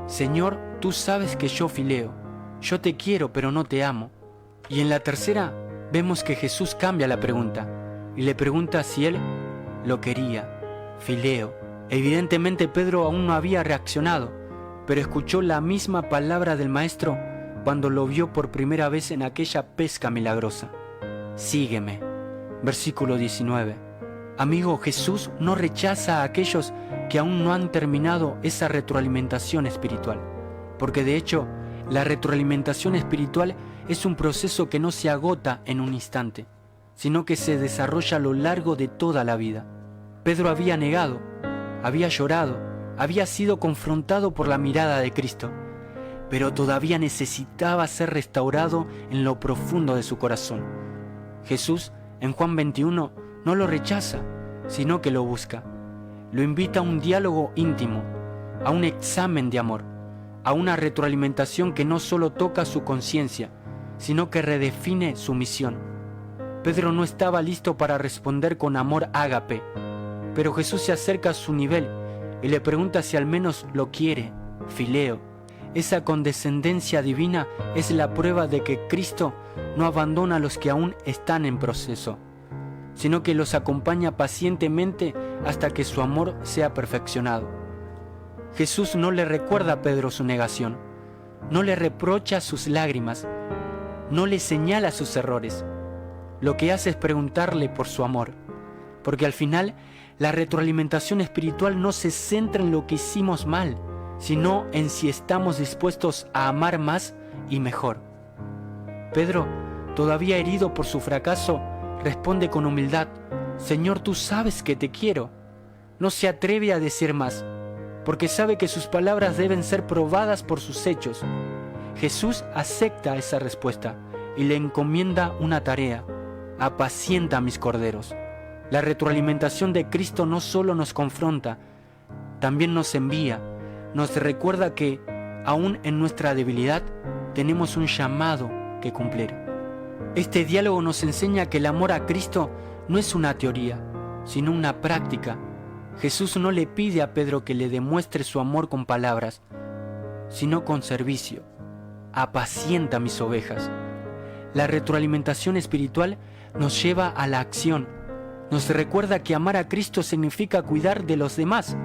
Señor, tú sabes que yo fileo. Yo te quiero, pero no te amo. Y en la tercera vemos que Jesús cambia la pregunta y le pregunta si él lo quería. Fileo. Evidentemente Pedro aún no había reaccionado, pero escuchó la misma palabra del Maestro cuando lo vio por primera vez en aquella pesca milagrosa. Sígueme. Versículo 19. Amigo, Jesús no rechaza a aquellos que aún no han terminado esa retroalimentación espiritual, porque de hecho, la retroalimentación espiritual es un proceso que no se agota en un instante, sino que se desarrolla a lo largo de toda la vida. Pedro había negado, había llorado, había sido confrontado por la mirada de Cristo, pero todavía necesitaba ser restaurado en lo profundo de su corazón. Jesús, en Juan 21, no lo rechaza, sino que lo busca. Lo invita a un diálogo íntimo, a un examen de amor, a una retroalimentación que no solo toca su conciencia, sino que redefine su misión. Pedro no estaba listo para responder con amor ágape, pero Jesús se acerca a su nivel y le pregunta si al menos lo quiere, fileo. Esa condescendencia divina es la prueba de que Cristo no abandona a los que aún están en proceso, sino que los acompaña pacientemente hasta que su amor sea perfeccionado. Jesús no le recuerda a Pedro su negación, no le reprocha sus lágrimas, no le señala sus errores. Lo que hace es preguntarle por su amor, porque al final la retroalimentación espiritual no se centra en lo que hicimos mal, sino en si estamos dispuestos a amar más y mejor. Pedro, todavía herido por su fracaso, responde con humildad: Señor, tú sabes que te quiero. No se atreve a decir más, porque sabe que sus palabras deben ser probadas por sus hechos. Jesús acepta esa respuesta y le encomienda una tarea: apacienta a mis corderos. La retroalimentación de Cristo no solo nos confronta, también nos envía, nos recuerda que, aún en nuestra debilidad, tenemos un llamado que cumplir. Este diálogo nos enseña que el amor a Cristo no es una teoría, sino una práctica. Jesús no le pide a Pedro que le demuestre su amor con palabras, sino con servicio. Apacienta mis ovejas. La retroalimentación espiritual nos lleva a la acción. Nos recuerda que amar a Cristo significa cuidar de los demás,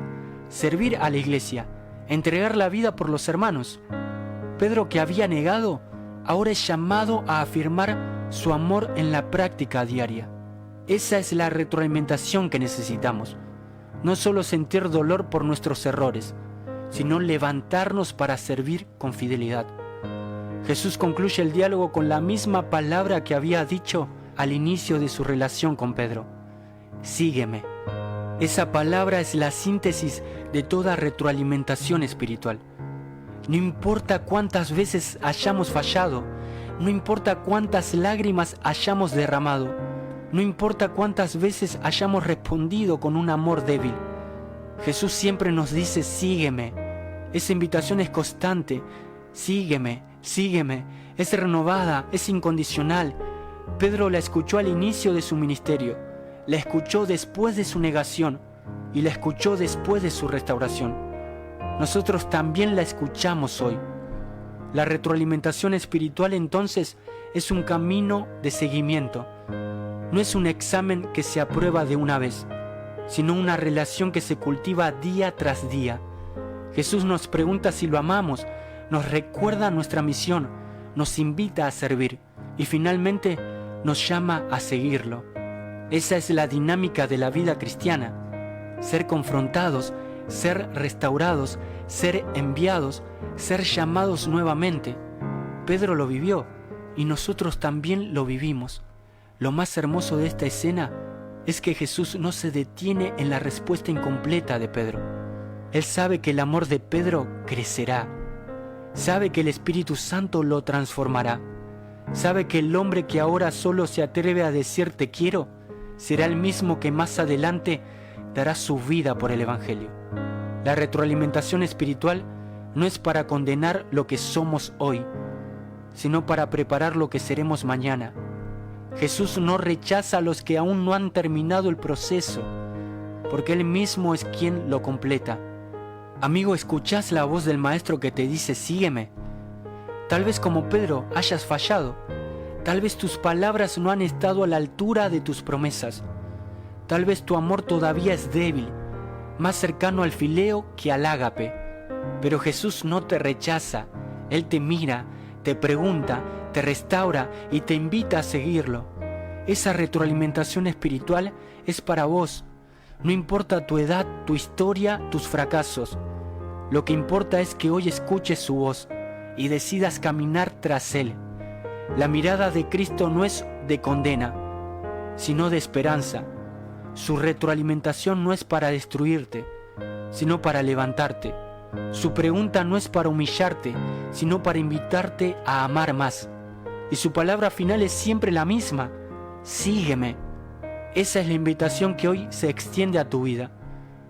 servir a la iglesia, entregar la vida por los hermanos. Pedro, que había negado, ahora es llamado a afirmar su amor en la práctica diaria. Esa es la retroalimentación que necesitamos. No solo sentir dolor por nuestros errores, sino levantarnos para servir con fidelidad. Jesús concluye el diálogo con la misma palabra que había dicho al inicio de su relación con Pedro. Sígueme. Esa palabra es la síntesis de toda retroalimentación espiritual. No importa cuántas veces hayamos fallado, no importa cuántas lágrimas hayamos derramado, no importa cuántas veces hayamos respondido con un amor débil, Jesús siempre nos dice: sígueme. Esa invitación es constante. Sígueme, sígueme. Es renovada, es incondicional. Pedro la escuchó al inicio de su ministerio, la escuchó después de su negación y la escuchó después de su restauración. Nosotros también la escuchamos hoy. La retroalimentación espiritual entonces es un camino de seguimiento. No es un examen que se aprueba de una vez, sino una relación que se cultiva día tras día. Jesús nos pregunta si lo amamos, nos recuerda nuestra misión, nos invita a servir y finalmente nos llama a seguirlo. Esa es la dinámica de la vida cristiana: ser confrontados, ser restaurados, ser enviados, ser llamados nuevamente. Pedro lo vivió y nosotros también lo vivimos. Lo más hermoso de esta escena es que Jesús no se detiene en la respuesta incompleta de Pedro. Él sabe que el amor de Pedro crecerá, sabe que el Espíritu Santo lo transformará, sabe que el hombre que ahora solo se atreve a decir te quiero será el mismo que más adelante dará su vida por el Evangelio. La retroalimentación espiritual no es para condenar lo que somos hoy, sino para preparar lo que seremos mañana. Jesús no rechaza a los que aún no han terminado el proceso, porque Él mismo es quien lo completa. Amigo, ¿escuchás la voz del Maestro que te dice sígueme? Tal vez como Pedro hayas fallado. Tal vez tus palabras no han estado a la altura de tus promesas. Tal vez tu amor todavía es débil, más cercano al fileo que al ágape. Pero Jesús no te rechaza. Él te mira, te pregunta, te restaura y te invita a seguirlo. Esa retroalimentación espiritual es para vos. No importa tu edad, tu historia, tus fracasos. Lo que importa es que hoy escuches su voz y decidas caminar tras Él. La mirada de Cristo no es de condena, sino de esperanza. Su retroalimentación no es para destruirte, sino para levantarte. Su pregunta no es para humillarte, sino para invitarte a amar más. Y su palabra final es siempre la misma: sígueme. Esa es la invitación que hoy se extiende a tu vida.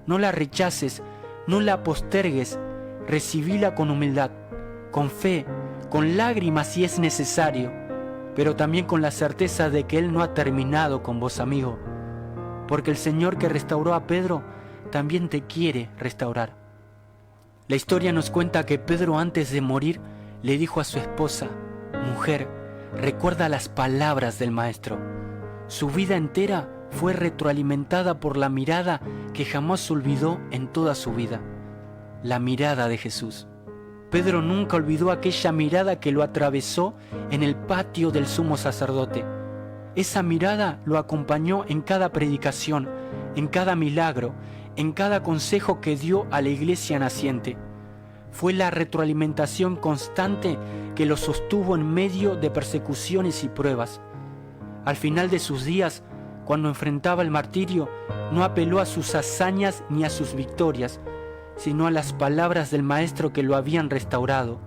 No la rechaces, no la postergues, recibíla con humildad, con fe, con lágrimas si es necesario, pero también con la certeza de que Él no ha terminado con vos, amigo, porque el Señor que restauró a Pedro también te quiere restaurar. La historia nos cuenta que Pedro, antes de morir, le dijo a su esposa: mujer, recuerda las palabras del Maestro. Su vida entera fue retroalimentada por la mirada que jamás olvidó en toda su vida, la mirada de Jesús. Pedro nunca olvidó aquella mirada que lo atravesó en el patio del sumo sacerdote. Esa mirada lo acompañó en cada predicación, en cada milagro, en cada consejo que dio a la iglesia naciente. Fue la retroalimentación constante que lo sostuvo en medio de persecuciones y pruebas. Al final de sus días, cuando enfrentaba el martirio, no apeló a sus hazañas ni a sus victorias, sino a las palabras del Maestro que lo habían restaurado.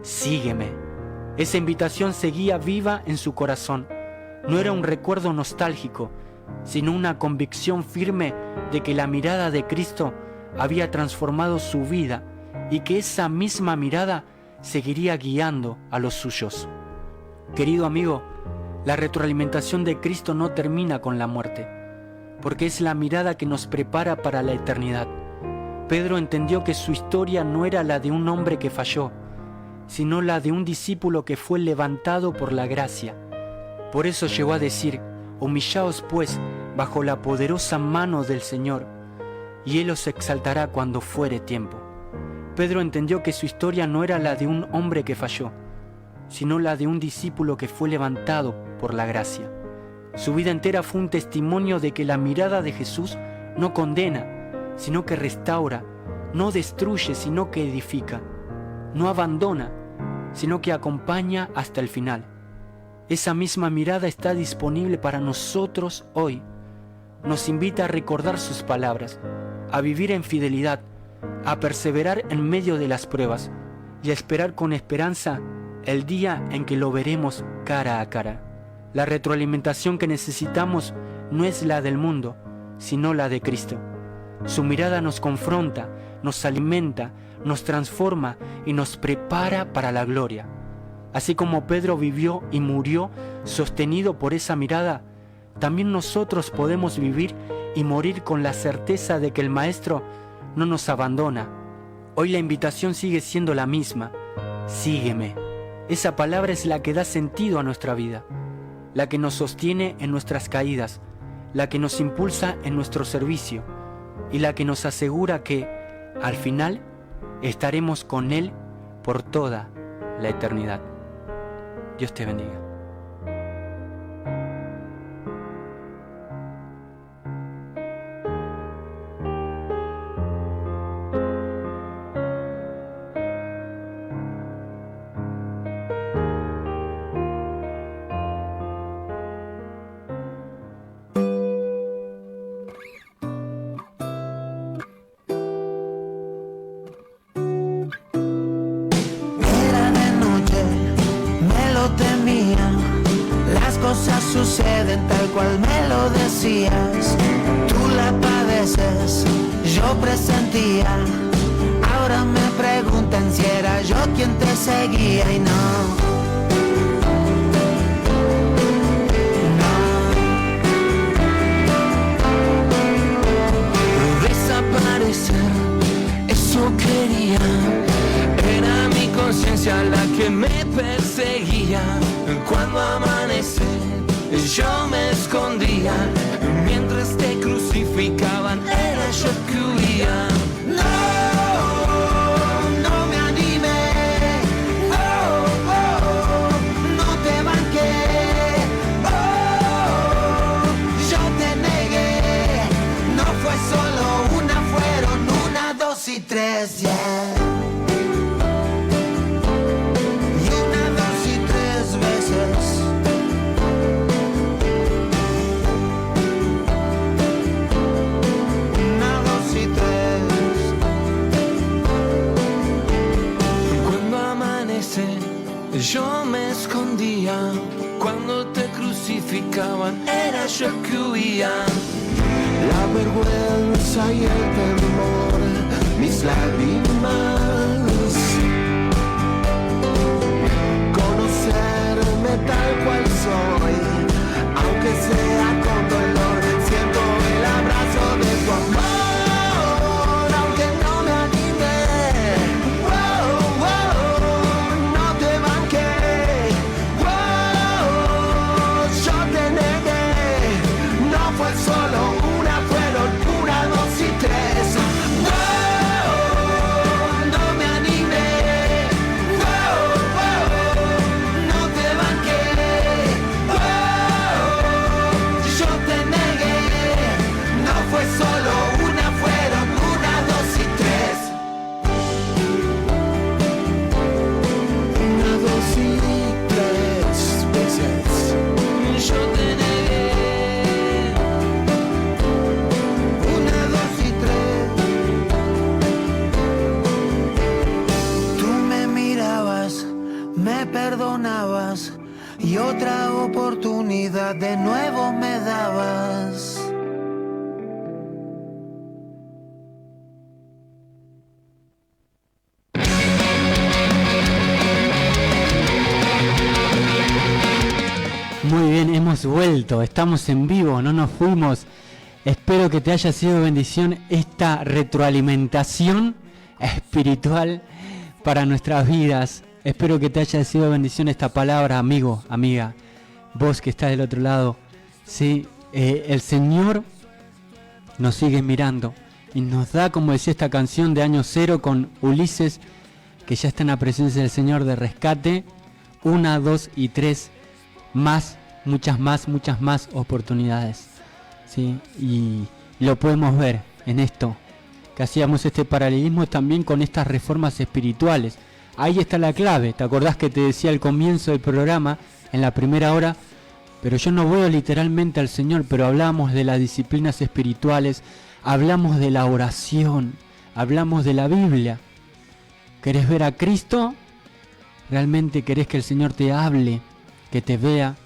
Sígueme. Esa invitación seguía viva en su corazón. No era un recuerdo nostálgico, sino una convicción firme de que la mirada de Cristo había transformado su vida y que esa misma mirada seguiría guiando a los suyos. Querido amigo, la retroalimentación de Cristo no termina con la muerte, porque es la mirada que nos prepara para la eternidad. Pedro entendió que su historia no era la de un hombre que falló, sino la de un discípulo que fue levantado por la gracia. Por eso llegó a decir: humillaos pues bajo la poderosa mano del Señor, y Él os exaltará cuando fuere tiempo. Pedro entendió que su historia no era la de un hombre que falló, sino la de un discípulo que fue levantado por la gracia. Su vida entera fue un testimonio de que la mirada de Jesús no condena, sino que restaura, no destruye, sino que edifica, no abandona, sino que acompaña hasta el final. Esa misma mirada está disponible para nosotros hoy. Nos invita a recordar sus palabras, a vivir en fidelidad, a perseverar en medio de las pruebas y a esperar con esperanza el día en que lo veremos cara a cara. La retroalimentación que necesitamos no es la del mundo, sino la de Cristo. Su mirada nos confronta, nos alimenta, nos transforma y nos prepara para la gloria. Así como Pedro vivió y murió sostenido por esa mirada, también nosotros podemos vivir y morir con la certeza de que el Maestro no nos abandona. Hoy la invitación sigue siendo la misma: sígueme. Esa palabra es la que da sentido a nuestra vida, la que nos sostiene en nuestras caídas, la que nos impulsa en nuestro servicio y la que nos asegura que, al final, estaremos con Él por toda la eternidad. Dios te bendiga. Suceden tal cual me lo decías. Tú la padeces, yo presentía. Ahora me preguntan si era yo quien te seguía y no. Desaparecer, eso quería. Era mi conciencia la que me perseguía. Cuando amanece yo me escondía, mientras te crucificaban era yo que huía. No me animé, no te banqué, yo te negué. No fue solo una, fueron 1, 2 y 3, yeah. Yo me escondía, cuando te crucificaban era yo que huía. La vergüenza y el temor, mis lágrimas. Conocerme tal cual soy, aunque sea con dolor, siento el abrazo de tu amor. Y otra oportunidad de nuevo me dabas. Muy bien, hemos vuelto, estamos en vivo, no nos fuimos. Espero que te haya sido bendición esta retroalimentación espiritual para nuestras vidas. Espero que te haya sido bendición esta palabra, amigo, amiga, vos que estás del otro lado. Sí, el Señor nos sigue mirando y nos da, como decía esta canción de Año Cero con Ulises, que ya está en la presencia del Señor de rescate, 1, 2 y 3 más, muchas más oportunidades. Sí, y lo podemos ver en esto, que hacíamos este paralelismo también con estas reformas espirituales. Ahí está la clave. ¿Te acordás que te decía al comienzo del programa, en la primera hora? Pero yo no veo literalmente al Señor, pero hablamos de las disciplinas espirituales, hablamos de la oración, hablamos de la Biblia. ¿Querés ver a Cristo? ¿Realmente querés que el Señor te hable, que te vea?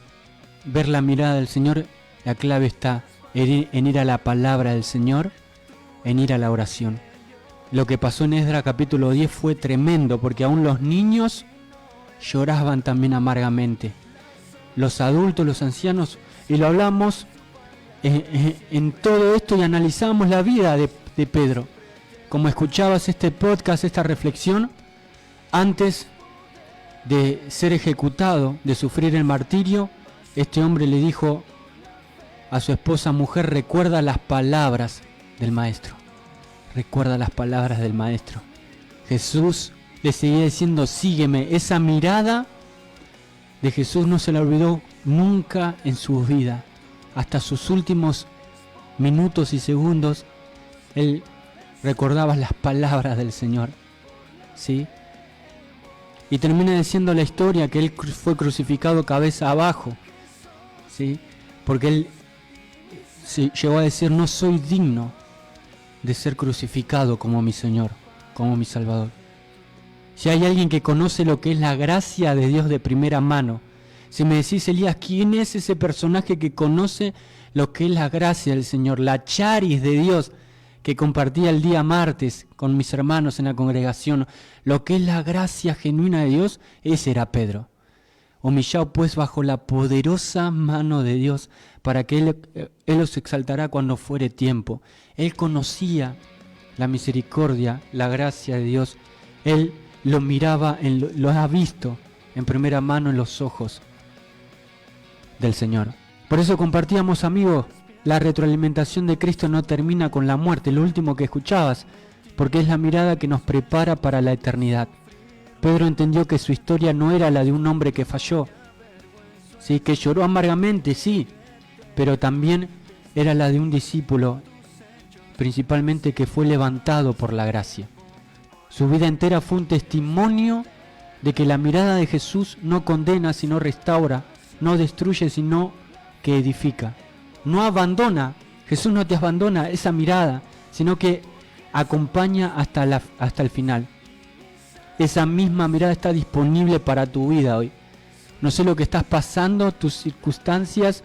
Ver la mirada del Señor, la clave está en ir a la palabra del Señor, en ir a la oración. Lo que pasó en Esdras capítulo 10 fue tremendo, porque aún los niños lloraban también amargamente. Los adultos, los ancianos, y lo hablamos en todo esto y analizamos la vida de Pedro. Como escuchabas este podcast, esta reflexión, antes de ser ejecutado, de sufrir el martirio, este hombre le dijo a su esposa: mujer, recuerda las palabras del maestro. Recuerda las palabras del maestro. Jesús le seguía diciendo: sígueme. Esa mirada de Jesús no se la olvidó nunca en su vida. Hasta sus últimos minutos y segundos, él recordaba las palabras del Señor. ¿Sí? Y termina diciendo la historia que él fue crucificado cabeza abajo. ¿Sí? Porque él llegó a decir: no soy digno de ser crucificado como mi Señor, como mi Salvador. Si hay alguien que conoce lo que es la gracia de Dios de primera mano, si me decís, Elías, ¿quién es ese personaje que conoce lo que es la gracia del Señor? La charis de Dios que compartía el día martes con mis hermanos en la congregación, lo que es la gracia genuina de Dios, ese era Pedro. Humillado pues bajo la poderosa mano de Dios, para que Él os exaltará cuando fuere tiempo. Él conocía la misericordia, la gracia de Dios. Él lo miraba, lo ha visto en primera mano en los ojos del Señor. Por eso compartíamos, amigos, la retroalimentación de Cristo no termina con la muerte, lo último que escuchabas, porque es la mirada que nos prepara para la eternidad. Pedro entendió que su historia no era la de un hombre que falló, ¿sí? Que lloró amargamente, sí, pero también era la de un discípulo, principalmente que fue levantado por la gracia. Su vida entera fue un testimonio de que la mirada de Jesús no condena sino restaura, no destruye sino que edifica. No abandona, Jesús no te abandona esa mirada, sino que acompaña hasta el final. Esa misma mirada está disponible para tu vida hoy. No sé lo que estás pasando, tus circunstancias,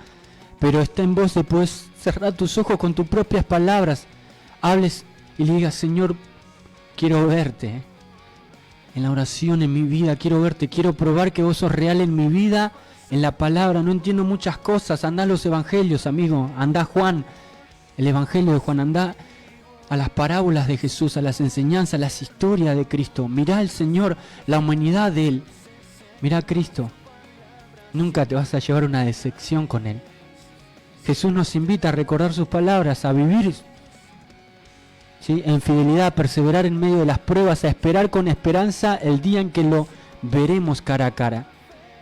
pero está en vos de poder cerrar tus ojos con tus propias palabras. Hables y le digas: Señor, quiero verte en la oración, en mi vida, quiero verte, quiero probar que vos sos real en mi vida, en la palabra. No entiendo muchas cosas. Andá a los evangelios, amigo. Andá a Juan, el evangelio de Juan. Andá a las parábolas de Jesús, a las enseñanzas, las historias de Cristo. Mirá al Señor, la humanidad de Él. Mirá a Cristo. Nunca te vas a llevar una decepción con Él. Jesús nos invita a recordar sus palabras, a vivir, ¿sí?, en fidelidad, a perseverar en medio de las pruebas, a esperar con esperanza el día en que lo veremos cara a cara.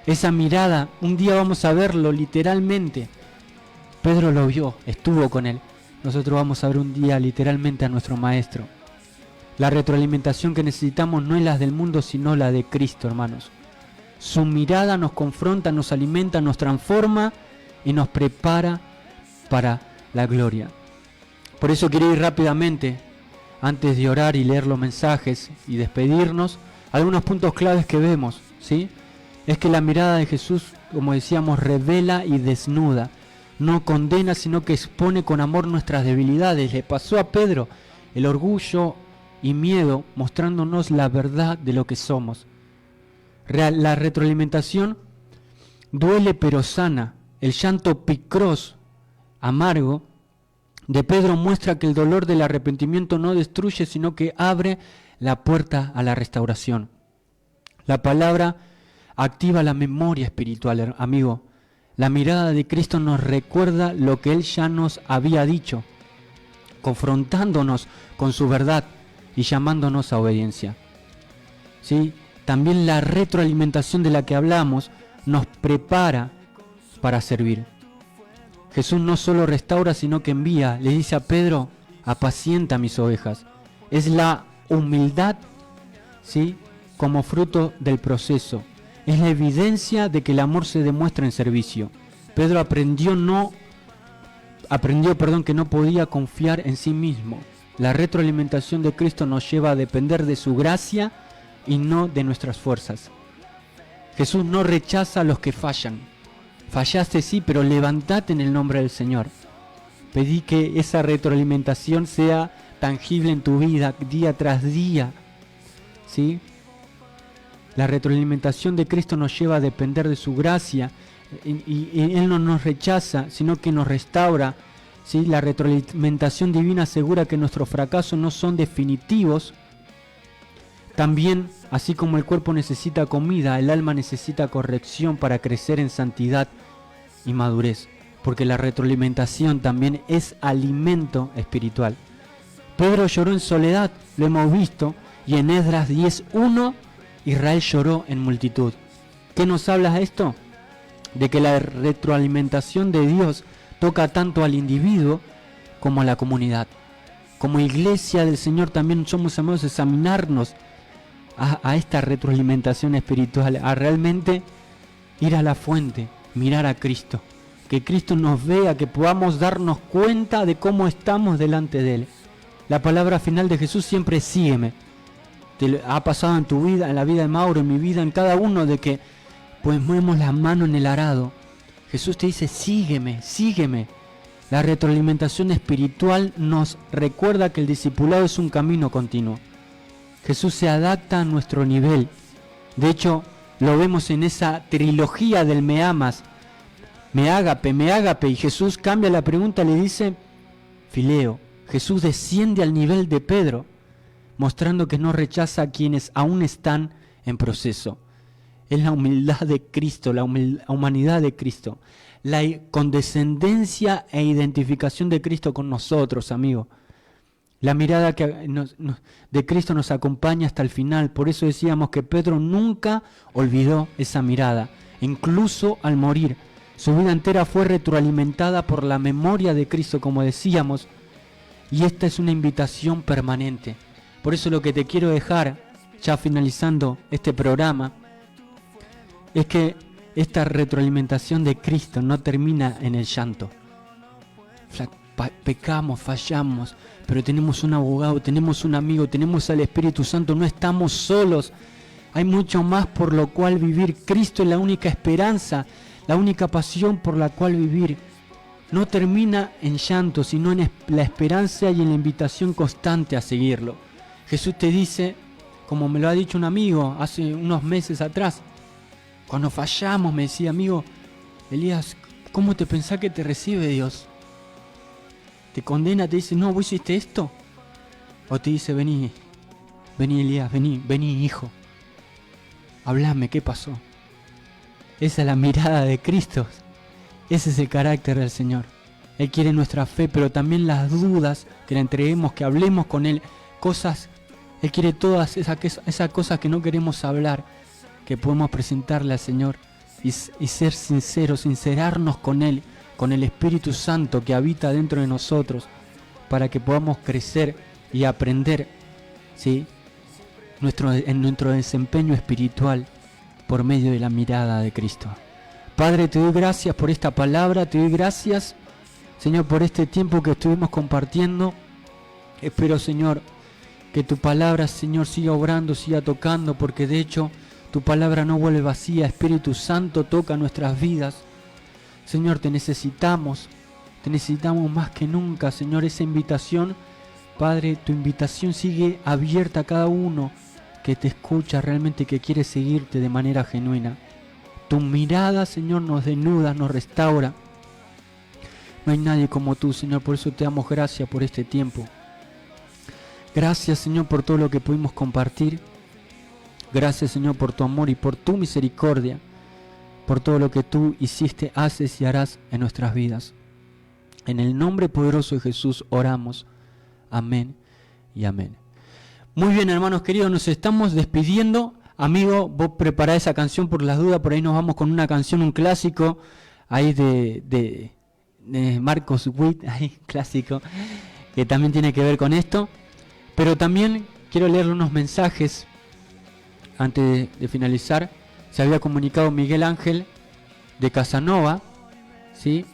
Esa mirada, un día vamos a verlo literalmente. Pedro lo vio, estuvo con Él. Nosotros vamos a ver un día literalmente a nuestro Maestro. La retroalimentación que necesitamos no es la del mundo, sino la de Cristo, hermanos. Su mirada nos confronta, nos alimenta, nos transforma y nos prepara para la gloria. Por eso quiero ir rápidamente, antes de orar y leer los mensajes y despedirnos, algunos puntos claves que vemos, ¿sí? Es que la mirada de Jesús, como decíamos, revela y desnuda. No condena, sino que expone con amor nuestras debilidades. Le pasó a Pedro el orgullo y miedo, mostrándonos la verdad de lo que somos. La retroalimentación duele pero sana. El llanto picroso, amargo, de Pedro muestra que el dolor del arrepentimiento no destruye, sino que abre la puerta a la restauración. La palabra activa la memoria espiritual, amigo. La mirada de Cristo nos recuerda lo que Él ya nos había dicho, confrontándonos con su verdad y llamándonos a obediencia. ¿Sí? También la retroalimentación de la que hablamos nos prepara para servir. Jesús no solo restaura, sino que envía. Le dice a Pedro: apacienta mis ovejas. Es la humildad, ¿sí?, como fruto del proceso. Es la evidencia de que el amor se demuestra en servicio. Pedro aprendió que no podía confiar en sí mismo. La retroalimentación de Cristo nos lleva a depender de su gracia y no de nuestras fuerzas. Jesús no rechaza a los que fallan. Fallaste sí, pero levantate en el nombre del Señor. Pedí que esa retroalimentación sea tangible en tu vida día tras día. ¿Sí? La retroalimentación de Cristo nos lleva a depender de su gracia y Él no nos rechaza, sino que nos restaura. ¿Sí? La retroalimentación divina asegura que nuestros fracasos no son definitivos. También, así como el cuerpo necesita comida, el alma necesita corrección para crecer en santidad y madurez, porque la retroalimentación también es alimento espiritual. Pedro lloró en soledad, lo hemos visto, y en Esdras 10:1 Israel lloró en multitud. ¿Qué nos habla esto? De que la retroalimentación de Dios toca tanto al individuo como a la comunidad. Como iglesia del Señor también somos llamados a examinarnos a esta retroalimentación espiritual, a realmente ir a la fuente, mirar a Cristo, que Cristo nos vea, que podamos darnos cuenta de cómo estamos delante de Él. La palabra final de Jesús siempre es sígueme. Te ha pasado en tu vida, en la vida de Mauro, en mi vida, en cada uno, de que pues movemos la mano en el arado. Jesús te dice sígueme, sígueme. La retroalimentación espiritual nos recuerda que el discipulado es un camino continuo. Jesús se adapta a nuestro nivel. De hecho, lo vemos en esa trilogía del me amas, me ágape, y Jesús cambia la pregunta, le dice fileo. Jesús desciende al nivel de Pedro, mostrando que no rechaza a quienes aún están en proceso. Es la humildad de Cristo, la humanidad de Cristo, la condescendencia e identificación de Cristo con nosotros, amigos. La mirada de Cristo nos acompaña hasta el final. Por eso decíamos que Pedro nunca olvidó esa mirada, incluso al morir. Su vida entera fue retroalimentada por la memoria de Cristo, como decíamos, y esta es una invitación permanente. Por eso lo que te quiero dejar, ya finalizando este programa, es que esta retroalimentación de Cristo no termina en el llanto. Pecamos, fallamos, pero tenemos un abogado, tenemos un amigo, tenemos al Espíritu Santo, no estamos solos. Hay mucho más por lo cual vivir. Cristo es la única esperanza, la única pasión por la cual vivir. No termina en llanto, sino en la esperanza y en la invitación constante a seguirlo. Jesús te dice, como me lo ha dicho un amigo hace unos meses atrás, cuando fallamos, me decía, amigo, Elías, ¿cómo te pensás que te recibe Dios? Te condena, te dice, no, vos hiciste esto. O te dice, vení Elías, vení hijo. Hablame, ¿qué pasó? Esa es la mirada de Cristo. Ese es el carácter del Señor. Él quiere nuestra fe, pero también las dudas, que le entreguemos, que hablemos con Él. Él quiere todas esas cosas que no queremos hablar, que podemos presentarle al Señor y ser sinceros, sincerarnos con Él, con el Espíritu Santo que habita dentro de nosotros, para que podamos crecer y aprender, ¿sí?, en nuestro desempeño espiritual por medio de la mirada de Cristo. Padre, te doy gracias por esta palabra, te doy gracias, Señor, por este tiempo que estuvimos compartiendo. Espero, Señor, que tu palabra, Señor, siga obrando, siga tocando, porque de hecho tu palabra no vuelve vacía. Espíritu Santo, toca nuestras vidas. Señor, te necesitamos más que nunca, Señor, esa invitación. Padre, tu invitación sigue abierta a cada uno que te escucha realmente, que quiere seguirte de manera genuina. Tu mirada, Señor, nos desnuda, nos restaura. No hay nadie como tú, Señor, por eso te damos gracias por este tiempo. Gracias, Señor, por todo lo que pudimos compartir. Gracias, Señor, por tu amor y por tu misericordia, por todo lo que tú hiciste, haces y harás en nuestras vidas. En el nombre poderoso de Jesús oramos. Amén y amén. Muy bien, hermanos queridos, nos estamos despidiendo. Amigo, vos prepará esa canción por las dudas. Por ahí nos vamos con una canción, un clásico ahí de Marcos Witt, ahí, clásico, que también tiene que ver con esto. Pero también quiero leerle unos mensajes antes de finalizar, se había comunicado Miguel Ángel de Casanova, ¿sí?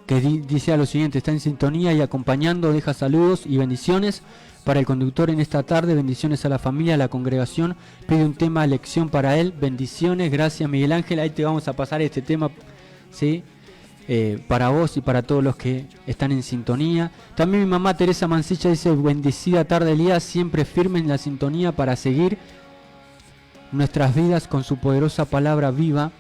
Que dice a lo siguiente: está en sintonía y acompañando, deja saludos y bendiciones para el conductor en esta tarde, bendiciones a la familia, a la congregación, pide un tema de lección para él, bendiciones, gracias Miguel Ángel, ahí te vamos a pasar este tema, ¿sí? Para vos y para todos los que están en sintonía. También mi mamá Teresa Mancilla dice: bendecida tarde Elías, siempre firme en la sintonía para seguir nuestras vidas con su poderosa palabra viva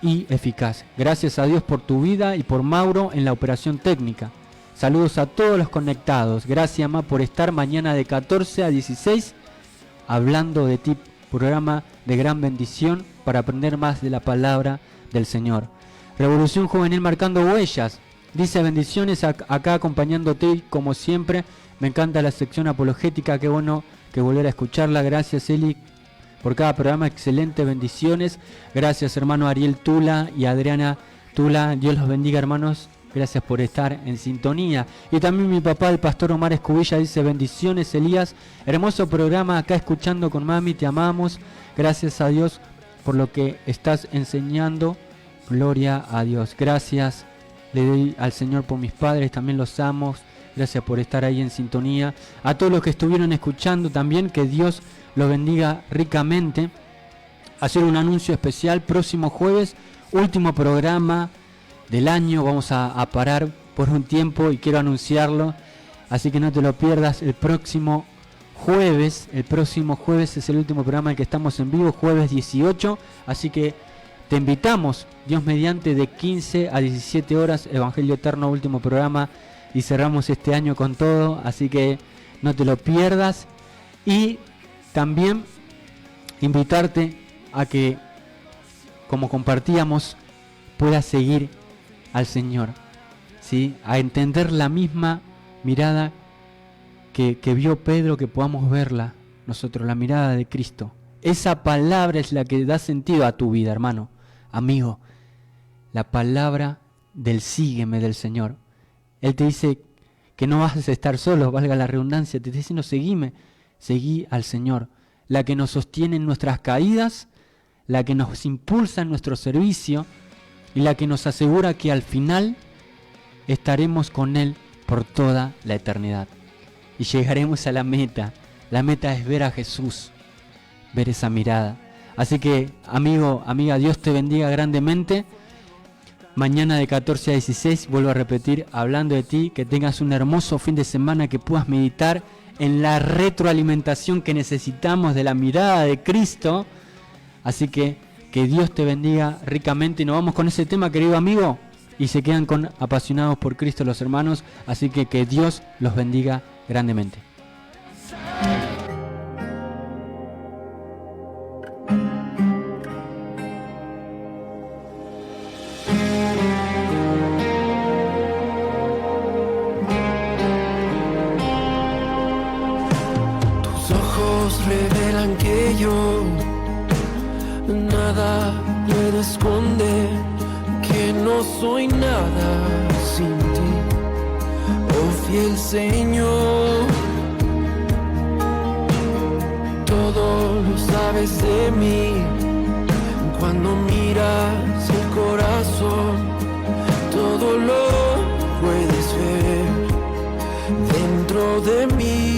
y eficaz. Gracias a Dios por tu vida y por Mauro en la operación técnica. Saludos a todos los conectados. Gracias, Ma, por estar mañana de 14 a 16 hablando de ti, programa de gran bendición para aprender más de la palabra del Señor. Revolución Juvenil marcando huellas. Dice: bendiciones acá acompañándote como siempre. Me encanta la sección apologética, qué bueno que volver a escucharla. Gracias, Eli, por cada programa, excelente, bendiciones. Gracias, hermano Ariel Tula y Adriana Tula. Dios los bendiga, hermanos. Gracias por estar en sintonía. Y también mi papá, el pastor Omar Escubilla, dice: bendiciones, Elías. Hermoso programa acá escuchando con mami, te amamos. Gracias a Dios por lo que estás enseñando. Gloria a Dios. Gracias le doy al Señor por mis padres, también los amo. Gracias por estar ahí en sintonía. A todos los que estuvieron escuchando también, que Dios los bendiga ricamente. Hacer un anuncio especial: próximo jueves, último programa del año. Vamos a parar por un tiempo y quiero anunciarlo, así que no te lo pierdas. El próximo jueves es el último programa en el que estamos en vivo, jueves 18, así que te invitamos, Dios mediante, de 15 a 17 horas, Evangelio Eterno, último programa, y cerramos este año con todo, así que no te lo pierdas. Y también invitarte a que, como compartíamos, puedas seguir al Señor, ¿sí? A entender la misma mirada que vio Pedro, que podamos verla nosotros, la mirada de Cristo. Esa palabra es la que da sentido a tu vida, hermano, amigo. La palabra del sígueme del Señor. Él te dice que no vas a estar solo, valga la redundancia, te está diciendo: seguime, seguí al Señor. La que nos sostiene en nuestras caídas, la que nos impulsa en nuestro servicio y la que nos asegura que al final estaremos con Él por toda la eternidad. Y llegaremos a la meta. La meta es ver a Jesús, ver esa mirada. Así que, amigo, amiga, Dios te bendiga grandemente. Mañana de 14 a 16, vuelvo a repetir, hablando de ti, que tengas un hermoso fin de semana, que puedas meditar en la retroalimentación que necesitamos de la mirada de Cristo. Así que Dios te bendiga ricamente. Y nos vamos con ese tema, querido amigo, y se quedan con Apasionados por Cristo los hermanos. Así que Dios los bendiga grandemente. Revelan que yo nada puedo esconder, que no soy nada sin ti, oh fiel Señor. Todo lo sabes de mí, cuando miras el corazón, todo lo puedes ver dentro de mí.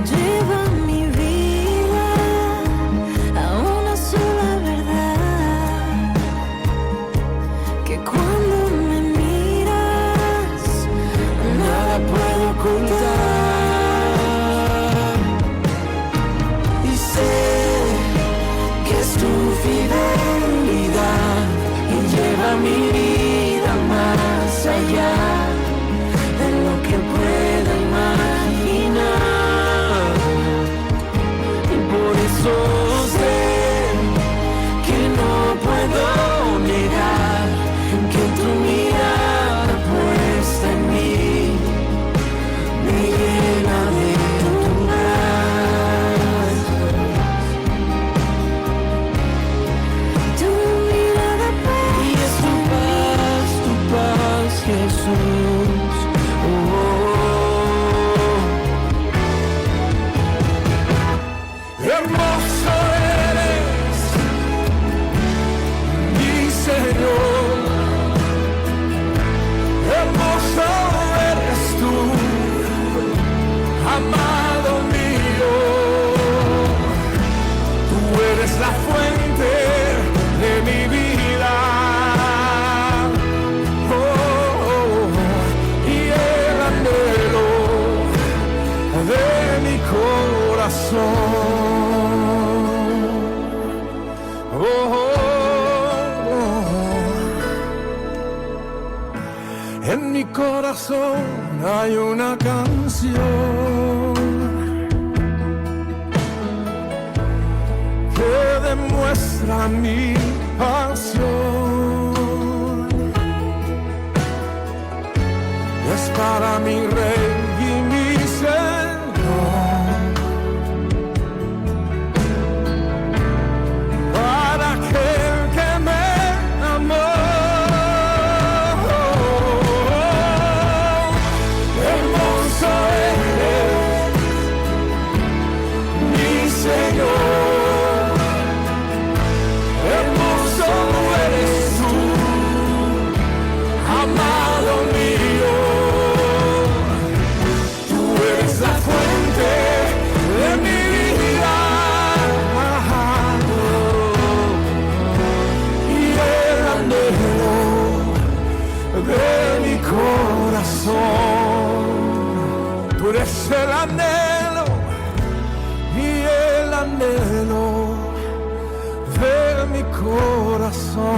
Lleva mi vida a una sola verdad, que cuando me miras nada puedo ocultar. Y sé que es tu fidelidad y lleva mi vida más allá de lo que pueda imaginar. eres la fuente de mi vida. Y el anhelo de mi corazón. En mi corazón hay una canción que demuestra mi pasión. Es para mi Rey y mi Señor, para aquel que me amó. Hermoso eres, mi Señor. Hermoso eres tú, amado mío. Tú eres la fuente de mi vida y el anhelo de mi corazón. Tú eres el anhelo y el anhelo de mi corazón.